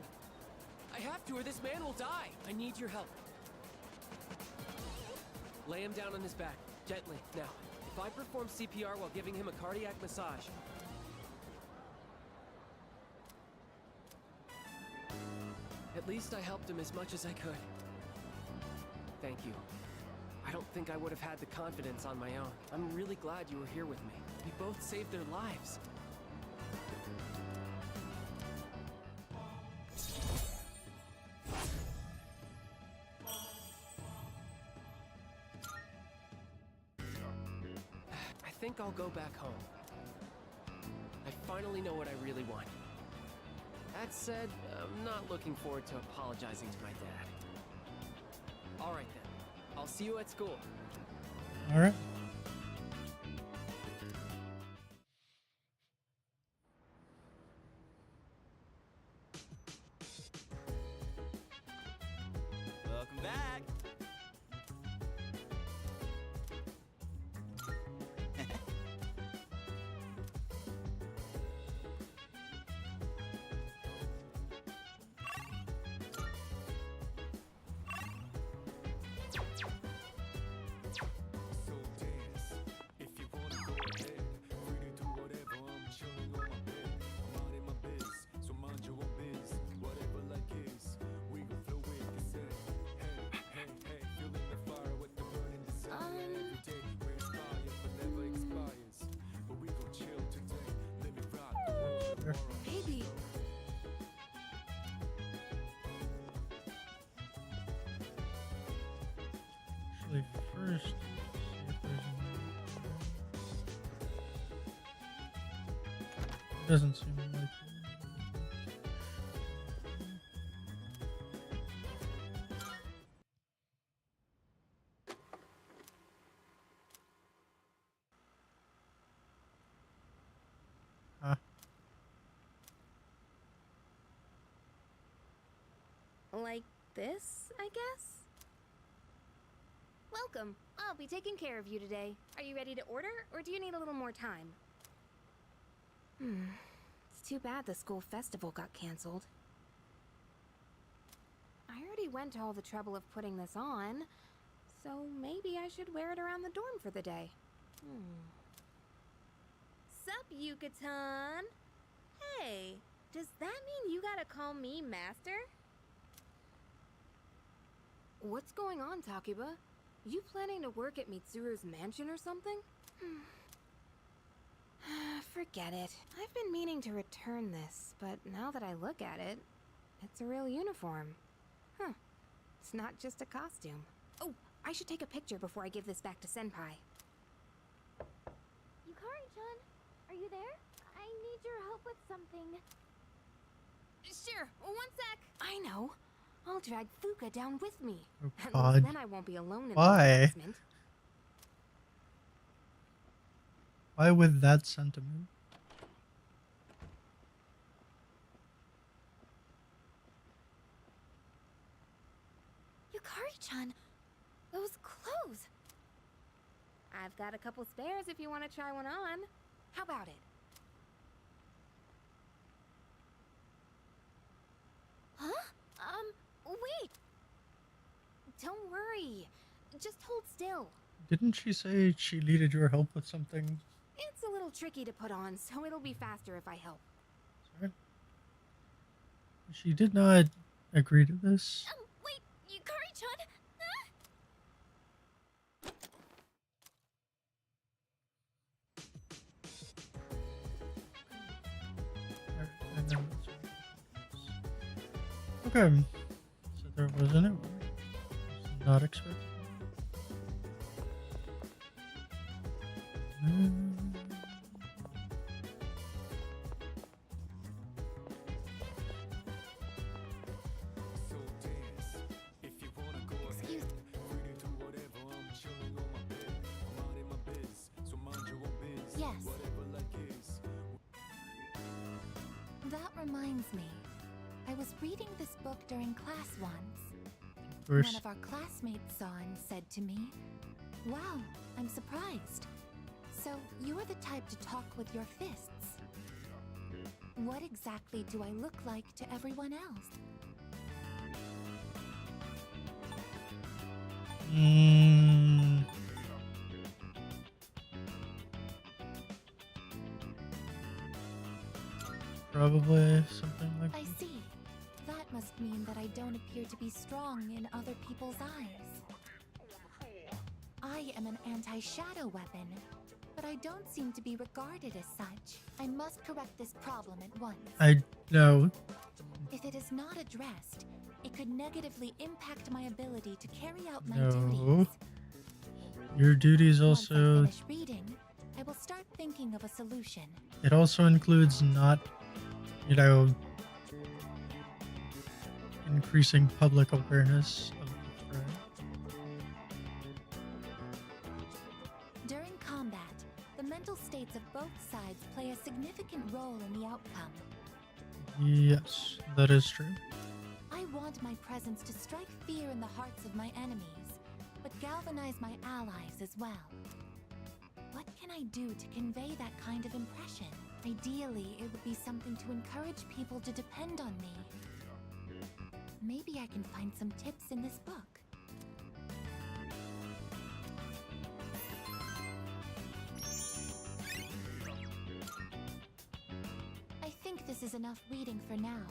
I have to, or this man will die. I need your help. Lay him down on his back, gently. Now, if I perform CPR while giving him a cardiac massage... At least I helped him as much as I could. Thank you. I don't think I would have had the confidence on my own. I'm really glad you were here with me. We both saved their lives. I think I'll go back home. I finally know what I really want. That said, I'm not looking forward to apologizing to my dad. All right then. I'll see you at school. All right. Welcome back. Maybe. Actually, first, see if there's it doesn't seem like it. Ah, Like this, I guess? Welcome. I'll be taking care of you today. Are you ready to order, or do you need a little more time? It's too bad the school festival got canceled. I already went to all the trouble of putting this on, so maybe I should wear it around the dorm for the day. Sup, Yucatan? Hey, does that mean you gotta call me Master? What's going on, Takiba? You planning to work at Mitsuru's mansion or something? Forget it. I've been meaning to return this, but now that I look at it, it's a real uniform. Huh. It's not just a costume. Oh, I should take a picture before I give this back to Senpai. Yukari-chan, are you there? I need your help with something. Sure, one sec. I know. I'll drag Fuka down with me. oh At God. least then I won't be alone in Why? the basement. Why with that sentiment? Yukari-chan, those clothes. I've got a couple spares if you want to try one on. How about it? Huh? Wait. Don't worry. Just hold still. Didn't she say she needed your help with something? It's a little tricky to put on, so it'll be faster if I help. Sorry. She did not agree to this. Wait, Yukari-chan! Alright, and then okay. So there wasn't it. Was not expecting. Excuse Yes. That reminds me. I was reading this book during class once. First, One of our classmates saw and said to me, "Wow, I'm surprised. So you're the type to talk with your fists." What exactly do I look like to everyone else? Probably something like I see. That must mean that I don't appear to be strong in other people's eyes. I am an anti-shadow weapon, but I don't seem to be regarded as such. I must correct this problem at once. I know. If it is not addressed, it could negatively impact my ability to carry out my No. duties. Your duties Once I also. finish reading, I will start thinking of a solution. It also includes not, you know, increasing public awareness of the threat. During combat, the mental states of both sides play a significant role in the outcome. Yes, that is true. I want my presence to strike fear in the hearts of my enemies, but galvanize my allies as well. What can I do to convey that kind of impression? Ideally, it would be something to encourage people to depend on me. Maybe I can find some tips in this book. I think this is enough reading for now.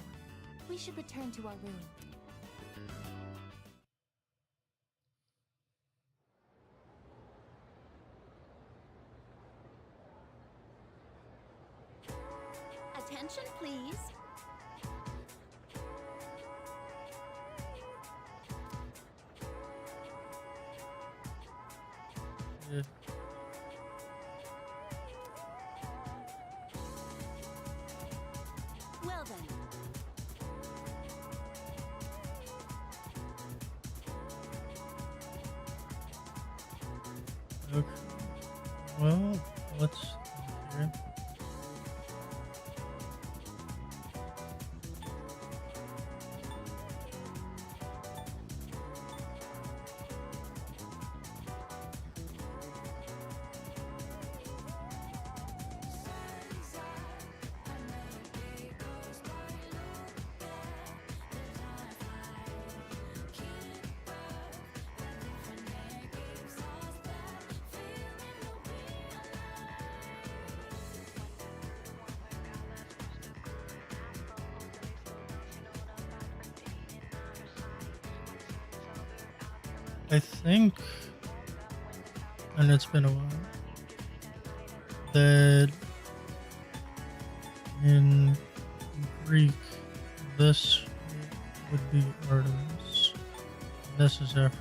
We should return to our room. Attention, please. Yeah. Well then. Okay. Well, let's here. I think, and it's been a while, that in Greek, this would be Artemis. This is Aphrodite.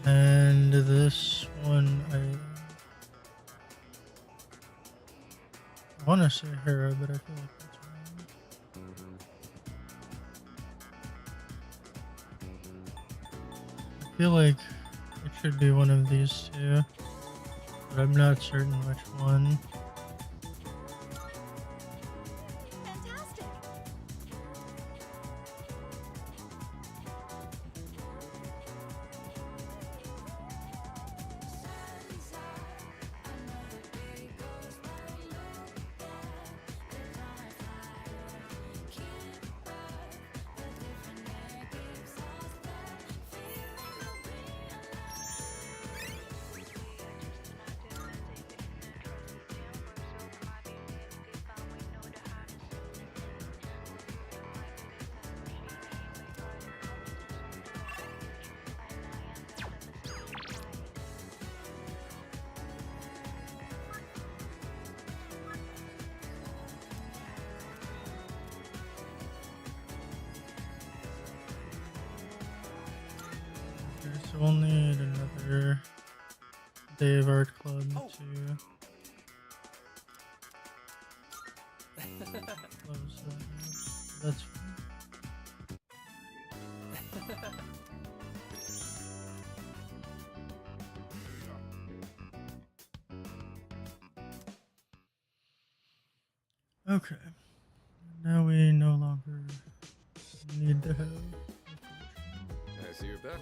And this one, I want to say Hera, but I feel like that's wrong. I feel like it should be one of these two, but I'm not certain which one. Fantastic. So we'll need another day of art club to close that up. That's fine. Okay. Now we no longer need to have. I see you're back.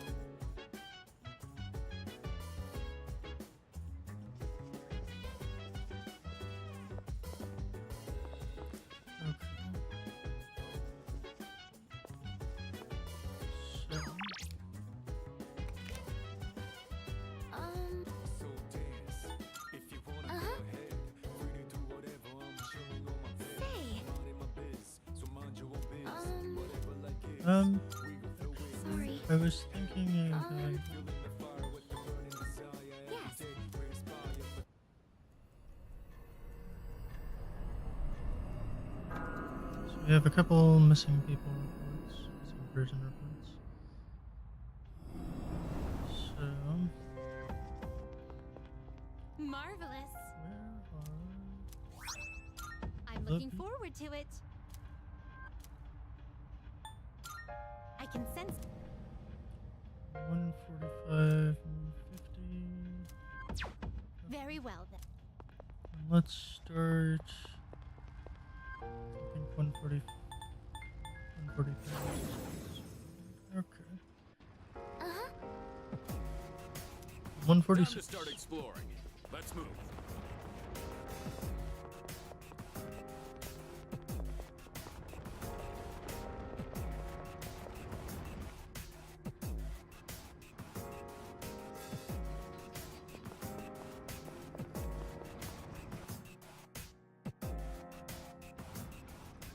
Sorry. I was thinking of Yes. so we have a couple missing people reports, missing person reports. So Marvelous. where I'm The looking pe- forward to it. I can sense. are 145, 150? Very well then. Let's start. I think 140, 145. Okay. Uh-huh. Time to 146. start exploring. Let's move.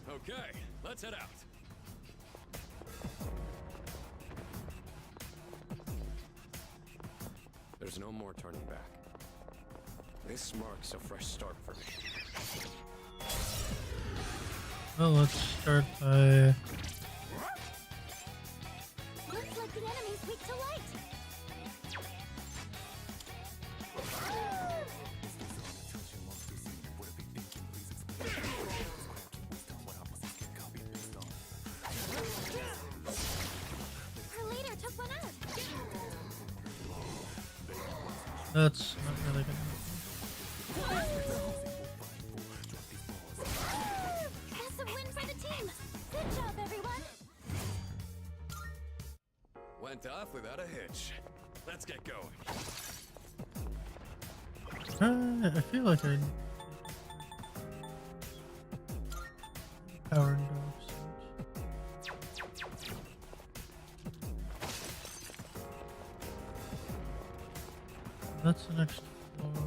Okay, let's head out. There's no more turning back. This marks a fresh start for me. Well, let's start by. Looks like the enemy's weak to light. Her leader took one out. That's not really gonna Massive win for the team. Good job, everyone. Went off without a hitch. Let's get going. happen. I feel like I. Power and dog suit. That's the next floor.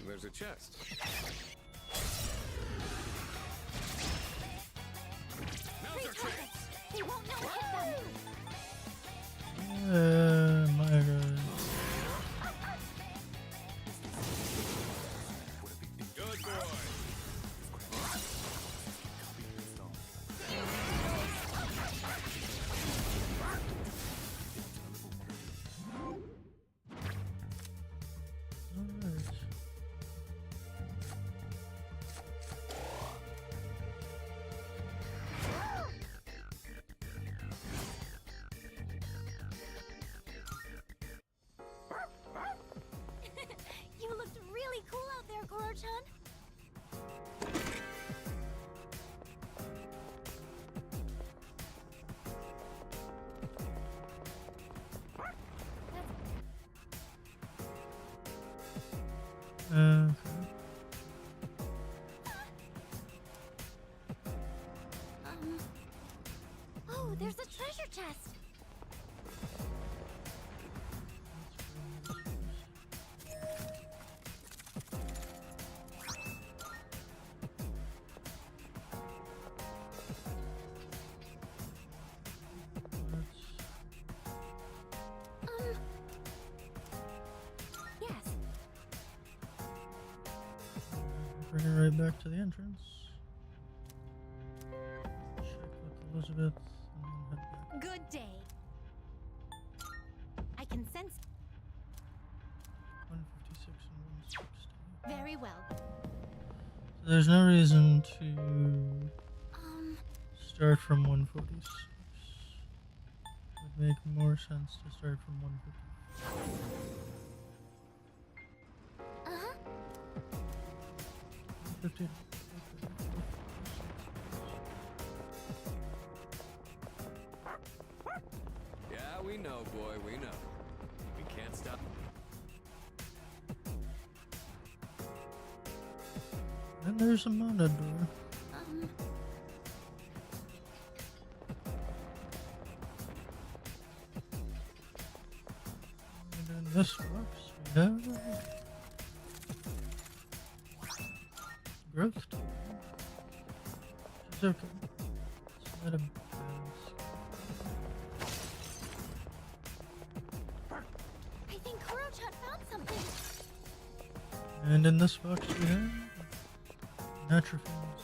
There's a chest. Now's our chance. They won't know what hit them. My god. Good boy. Alright. You looked really cool out there, Goro-chan. Okay. Oh, there's a treasure chest. Yes. Bring it right back to the entrance. Check with Elizabeth and then head back. Good day. I can sense. 156 and 160. Very well. So there's no reason to start from 146. Would make more sense to start from 150. Uh-huh. 150. Yeah, we know, boy, we know. We can't stop. And there's a modded door. And then this box we have. growth tool. It's okay. It's not a boost. I think Kuro-chan found something. And in this box we have Natrophiles.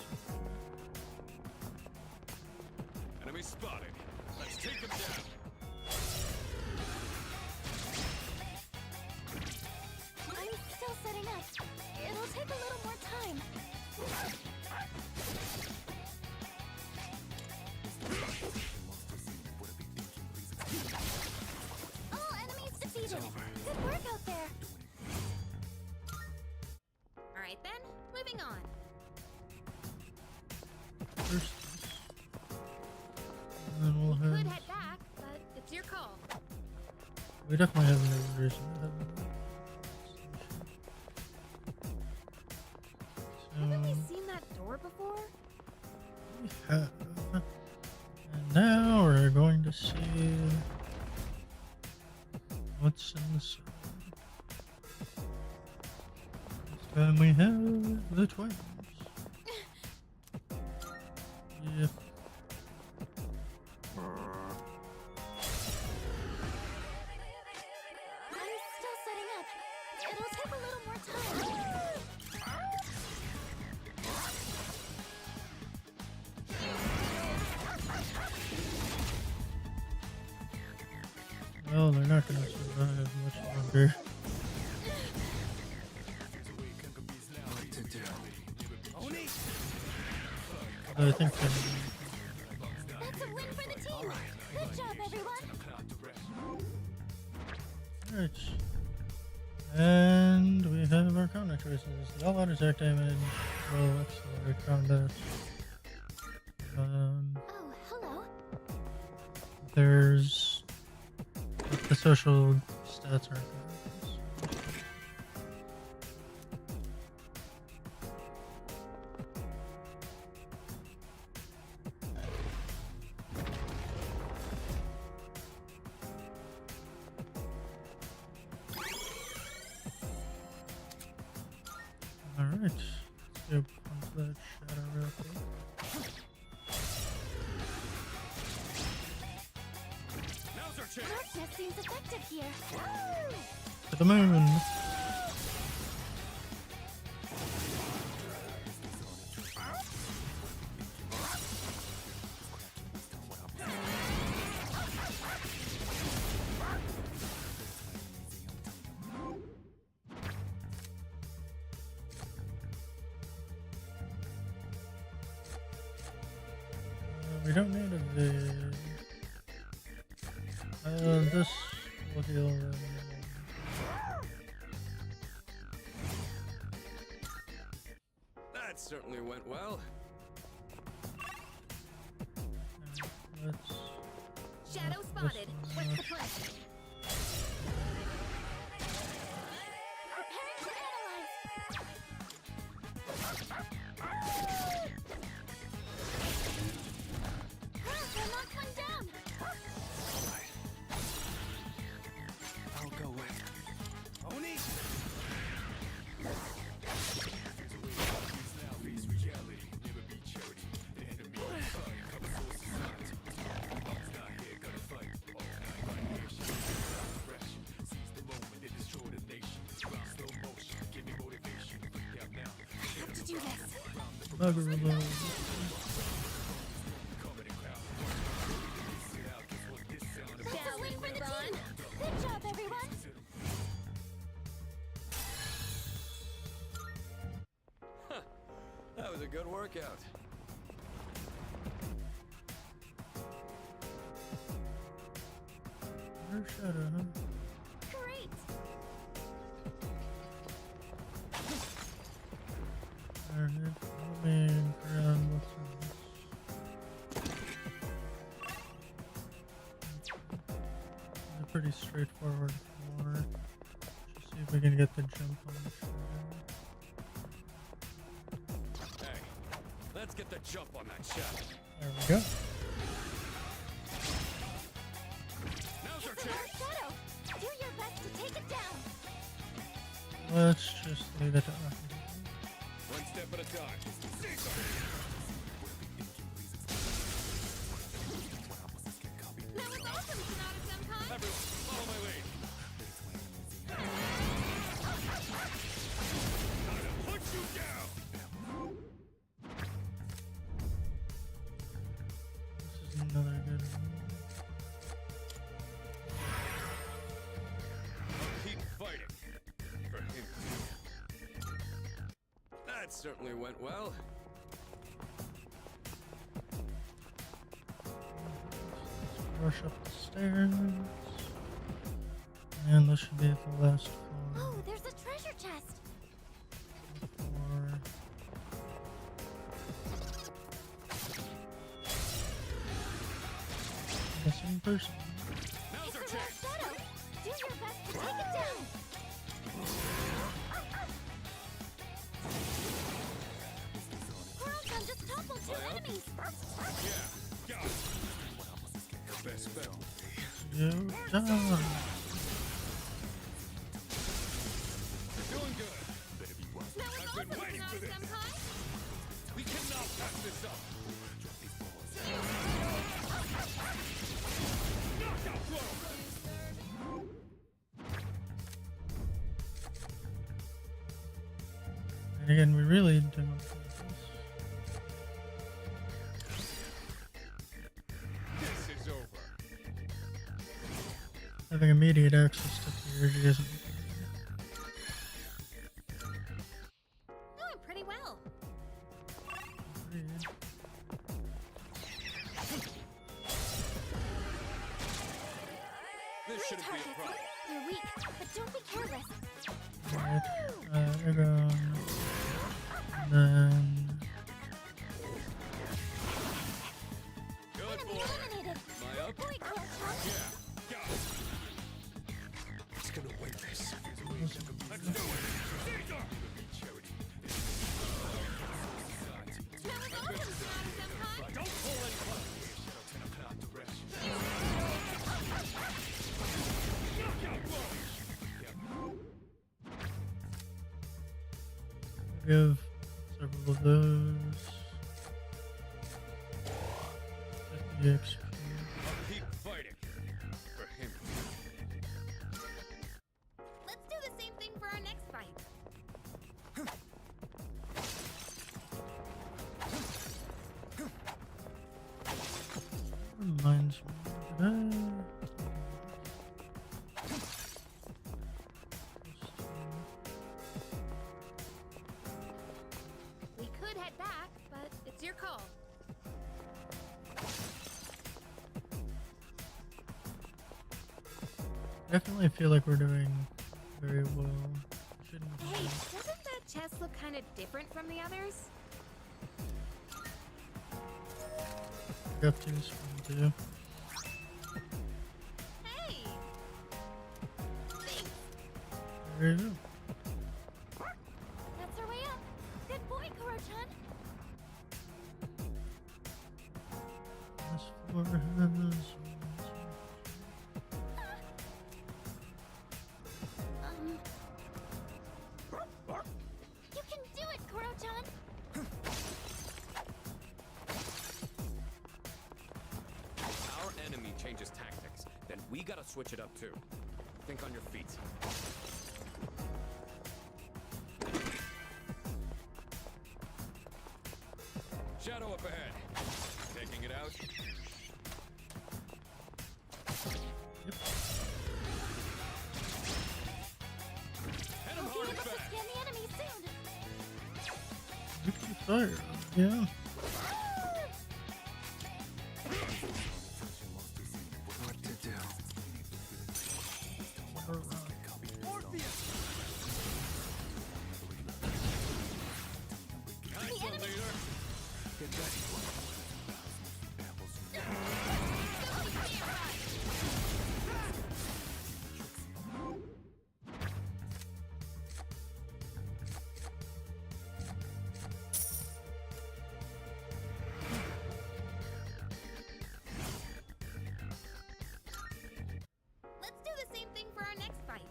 Enemy spotted. Let's take him down. I'm still setting up. It'll take a little more time. All enemies defeated. Good work out there. Alright then, moving on. First, and then we'll Could have. head back, but it's your call. We definitely have no reason to have Haven't we so seen that door before? we have. And now we're going to see what's in the side. This time we have the twins. Yep. I'm still setting up. It'll take a little more time. Well, they're not going to survive much longer. I think That's a win for the team. Good job, everyone. Alright. And we have our counter choices. The all-out attack damage will accelerate combat. Oh, hello. There's the social stats aren't good. Alright, let's go punch that shadow real quick. Now's our chance. Darkness seems effective here. To the moon! We don't need a vid. This will heal them. That certainly went well. Let's Shadow spotted. What's the plan? Preparing to analyze. They're not one down. I'll go with Oni. Have to do this. bugger alone. That's a win for the team. Good job, everyone. That was a good workout. Her shadow, huh? Great. Alright, let me grab what's in this. It's a pretty straightforward floor. Just see if we can get the jump on the shadow. Hey, let's get the jump on that shadow. There we go. Now's our It's a chance. large shadow. Do your best to take it down. Let's just leave it to Aki. One step at a time. That was awesome, Sonata-senpai! Everyone, follow my lead. Time to put you down. This is another good one. Keep fighting. For him. That certainly went well. Rush up the stairs. And this should be at the last floor. Oh, there's a treasure chest. Floor. Missing person. Now's our It's a chance. shadow. Do your best to take it down. Kuron-san just toppled two enemies. Yeah, got it. The best bet will be. You done. You're doing good. That was I've awesome, been waiting for this. Sonata-senpai! We cannot pass this up. Knockout blow. And again, we really don't want this. This is over. Having immediate access to theory isn't. Doing pretty well. This shouldn't be a problem. You're weak, but don't be careless. Right. Egon. And then. Good Enemy boy. eliminated. Am I up? Boy, Kuron-san. Yeah, got it. It's gonna win this. Let's do it. Caesar! That was awesome, Sonata-senpai! Don't pull any punches. Knockout blow. Give several of those. 50 XP. Keep fighting. For him. Let's do the same thing for our next fight. Reminds me of that. We could head back, but it's your call. Definitely feel like we're doing very well. Shouldn't Hey, doesn't that chest look kind of different from the others? have to this one too. Hey! Thanks. There you go. That's our way up. Good boy, Kuro-chan. This floor has. You can do it, Kuro-chan. Our enemy changes tactics, then we gotta switch it up too. Think on your feet. Shadow up ahead. Taking it out. Hit him We'll hard be and able to fast. scan the enemy soon. You can fire. Yeah. What to do? Nice one, leader. Get ready. Let's do the same thing for our next fight.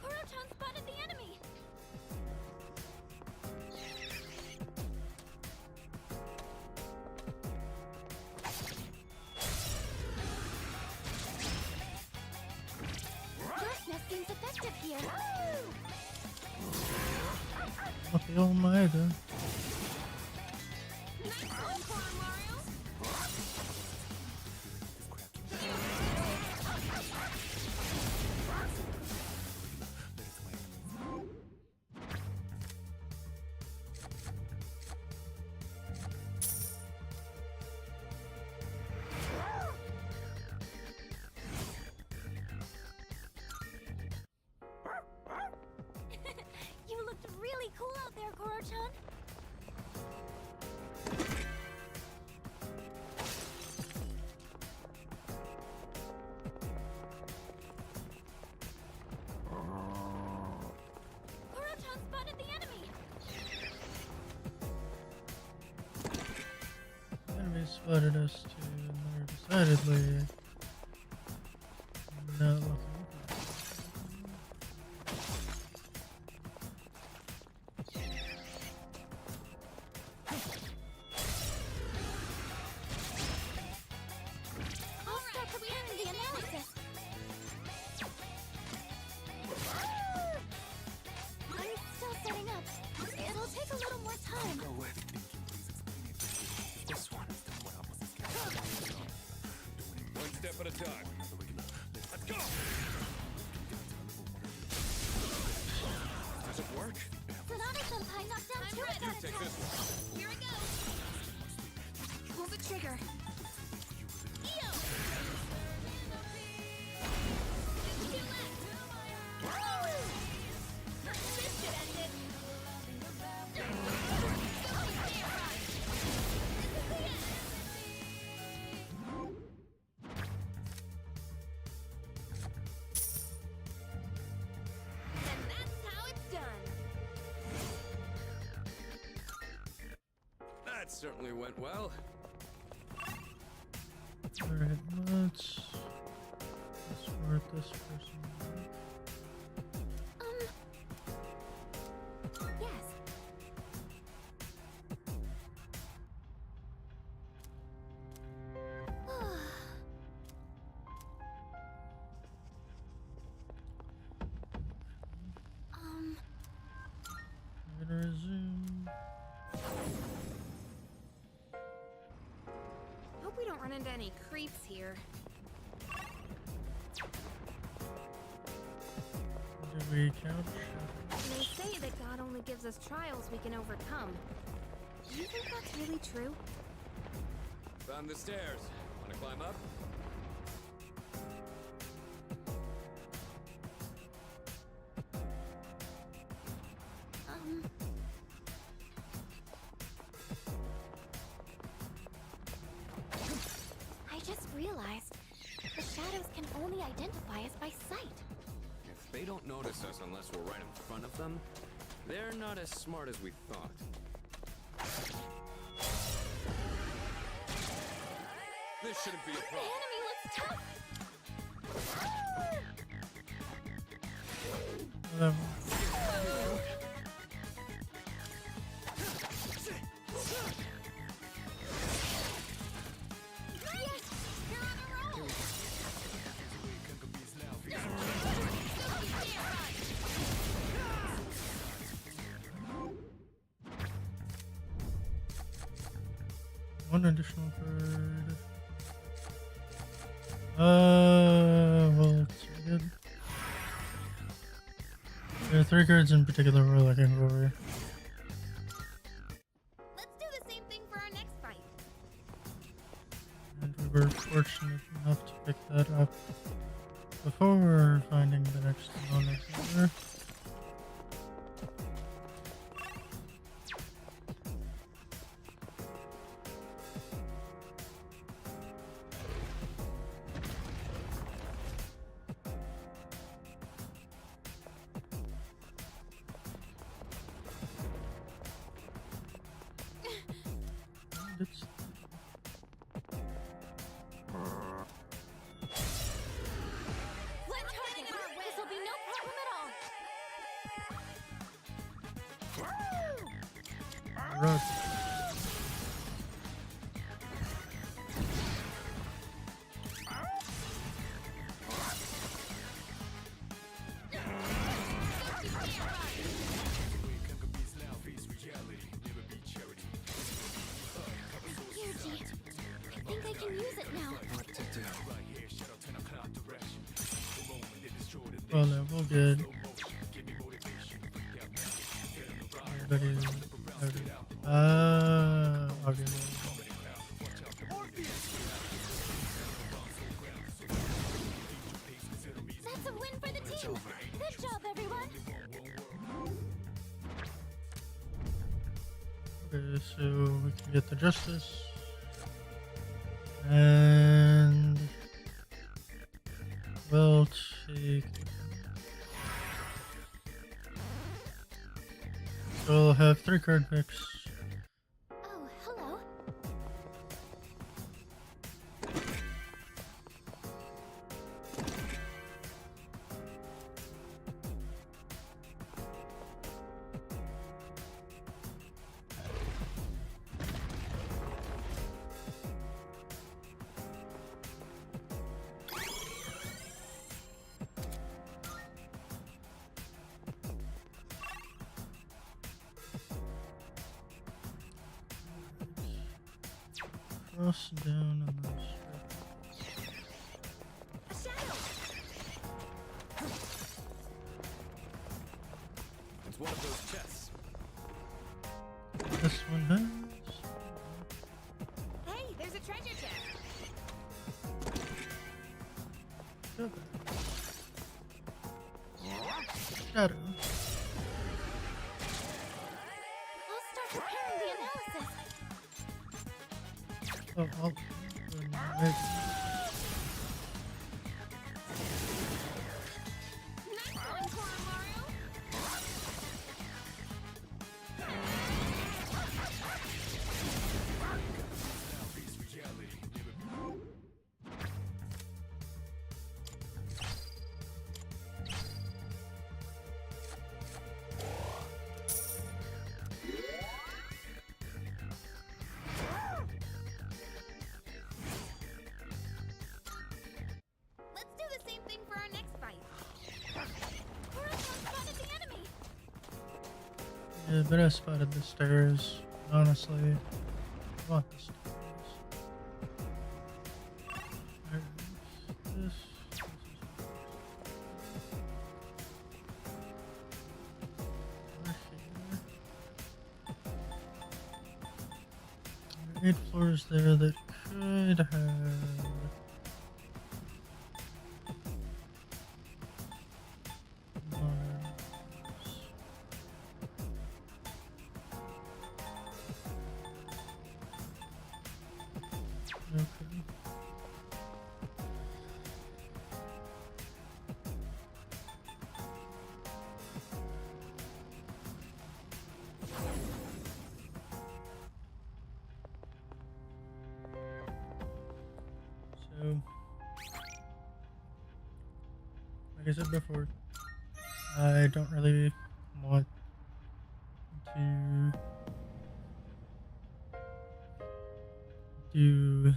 Kuro-chan spotted the enemy. here. Okay, almighty. Nice one, Corner Mario. You looked really cool out there, Koro-chan. Koro-chan spotted the enemy. Enemy spotted us too, and they're decidedly not looking good. I'll start preparing the analysis. I'm still setting up. It'll take a little more time. Go with thinking, please explain it. This one is the one opposite character. One step at a time. Let's go! Does it work? Sonata-senpai knocked down two at a Take time. this one. Here it goes. Pull the trigger. Eo! Just two left. This should end it. And that's how it's done. That certainly went well. Alright, let's sort this person out. Yes. I'm gonna resume. Hope we don't run into any creeps here. Did we count? They say that God only gives us trials we can overcome. Do you think that's really true? Found the stairs. Wanna climb up? I just realized the shadows can only identify us by sight. If they don't notice us unless we're right in front of them, they're not as smart as we thought. This shouldn't be a The problem. enemy looks tough. Whatever. Yes, you're on a roll. One additional card. Well, it's good. There are 3 cards in particular we're looking for. Let's do the same thing for our next fight. And we were fortunate enough to pick that up before finding the next one over there. It's Let's target our way. This'll be no problem at all. rough. Well, no, we'll get everybody. Okay. That's a win for the team! Good job, everyone! Okay, so we can get the justice. And we'll take. So we'll have 3 card picks. Oh, hello. Cross down on those. A shadow! It's one of those chests. This one has. Hey, there's a treasure chest! Shadow. I'll start preparing the analysis. Oh, I'll. Nice one, Koromaru! Let's do the same thing for our next fight. Koro spotted the enemy! Yeah, but I spotted the stairs. Honestly, I want the stairs. There's this. There are 8 floors there that could have. Okay. So, like I said before, I don't really want to do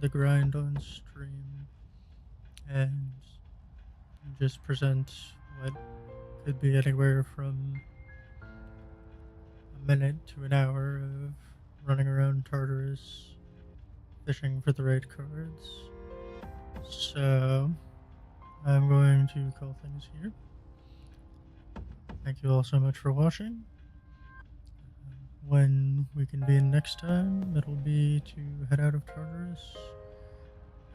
the grind on stream and just present what could be anywhere from a minute to an hour of running around Tartarus fishing for the right cards. So I'm going to call things here. Thank you all so much for watching. When we convene next time, it'll be to head out of Tartarus.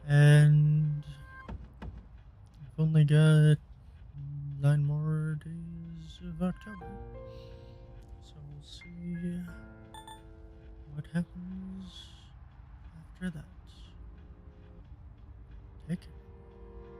And we've only got 9 more days of October. So we'll see what happens after that.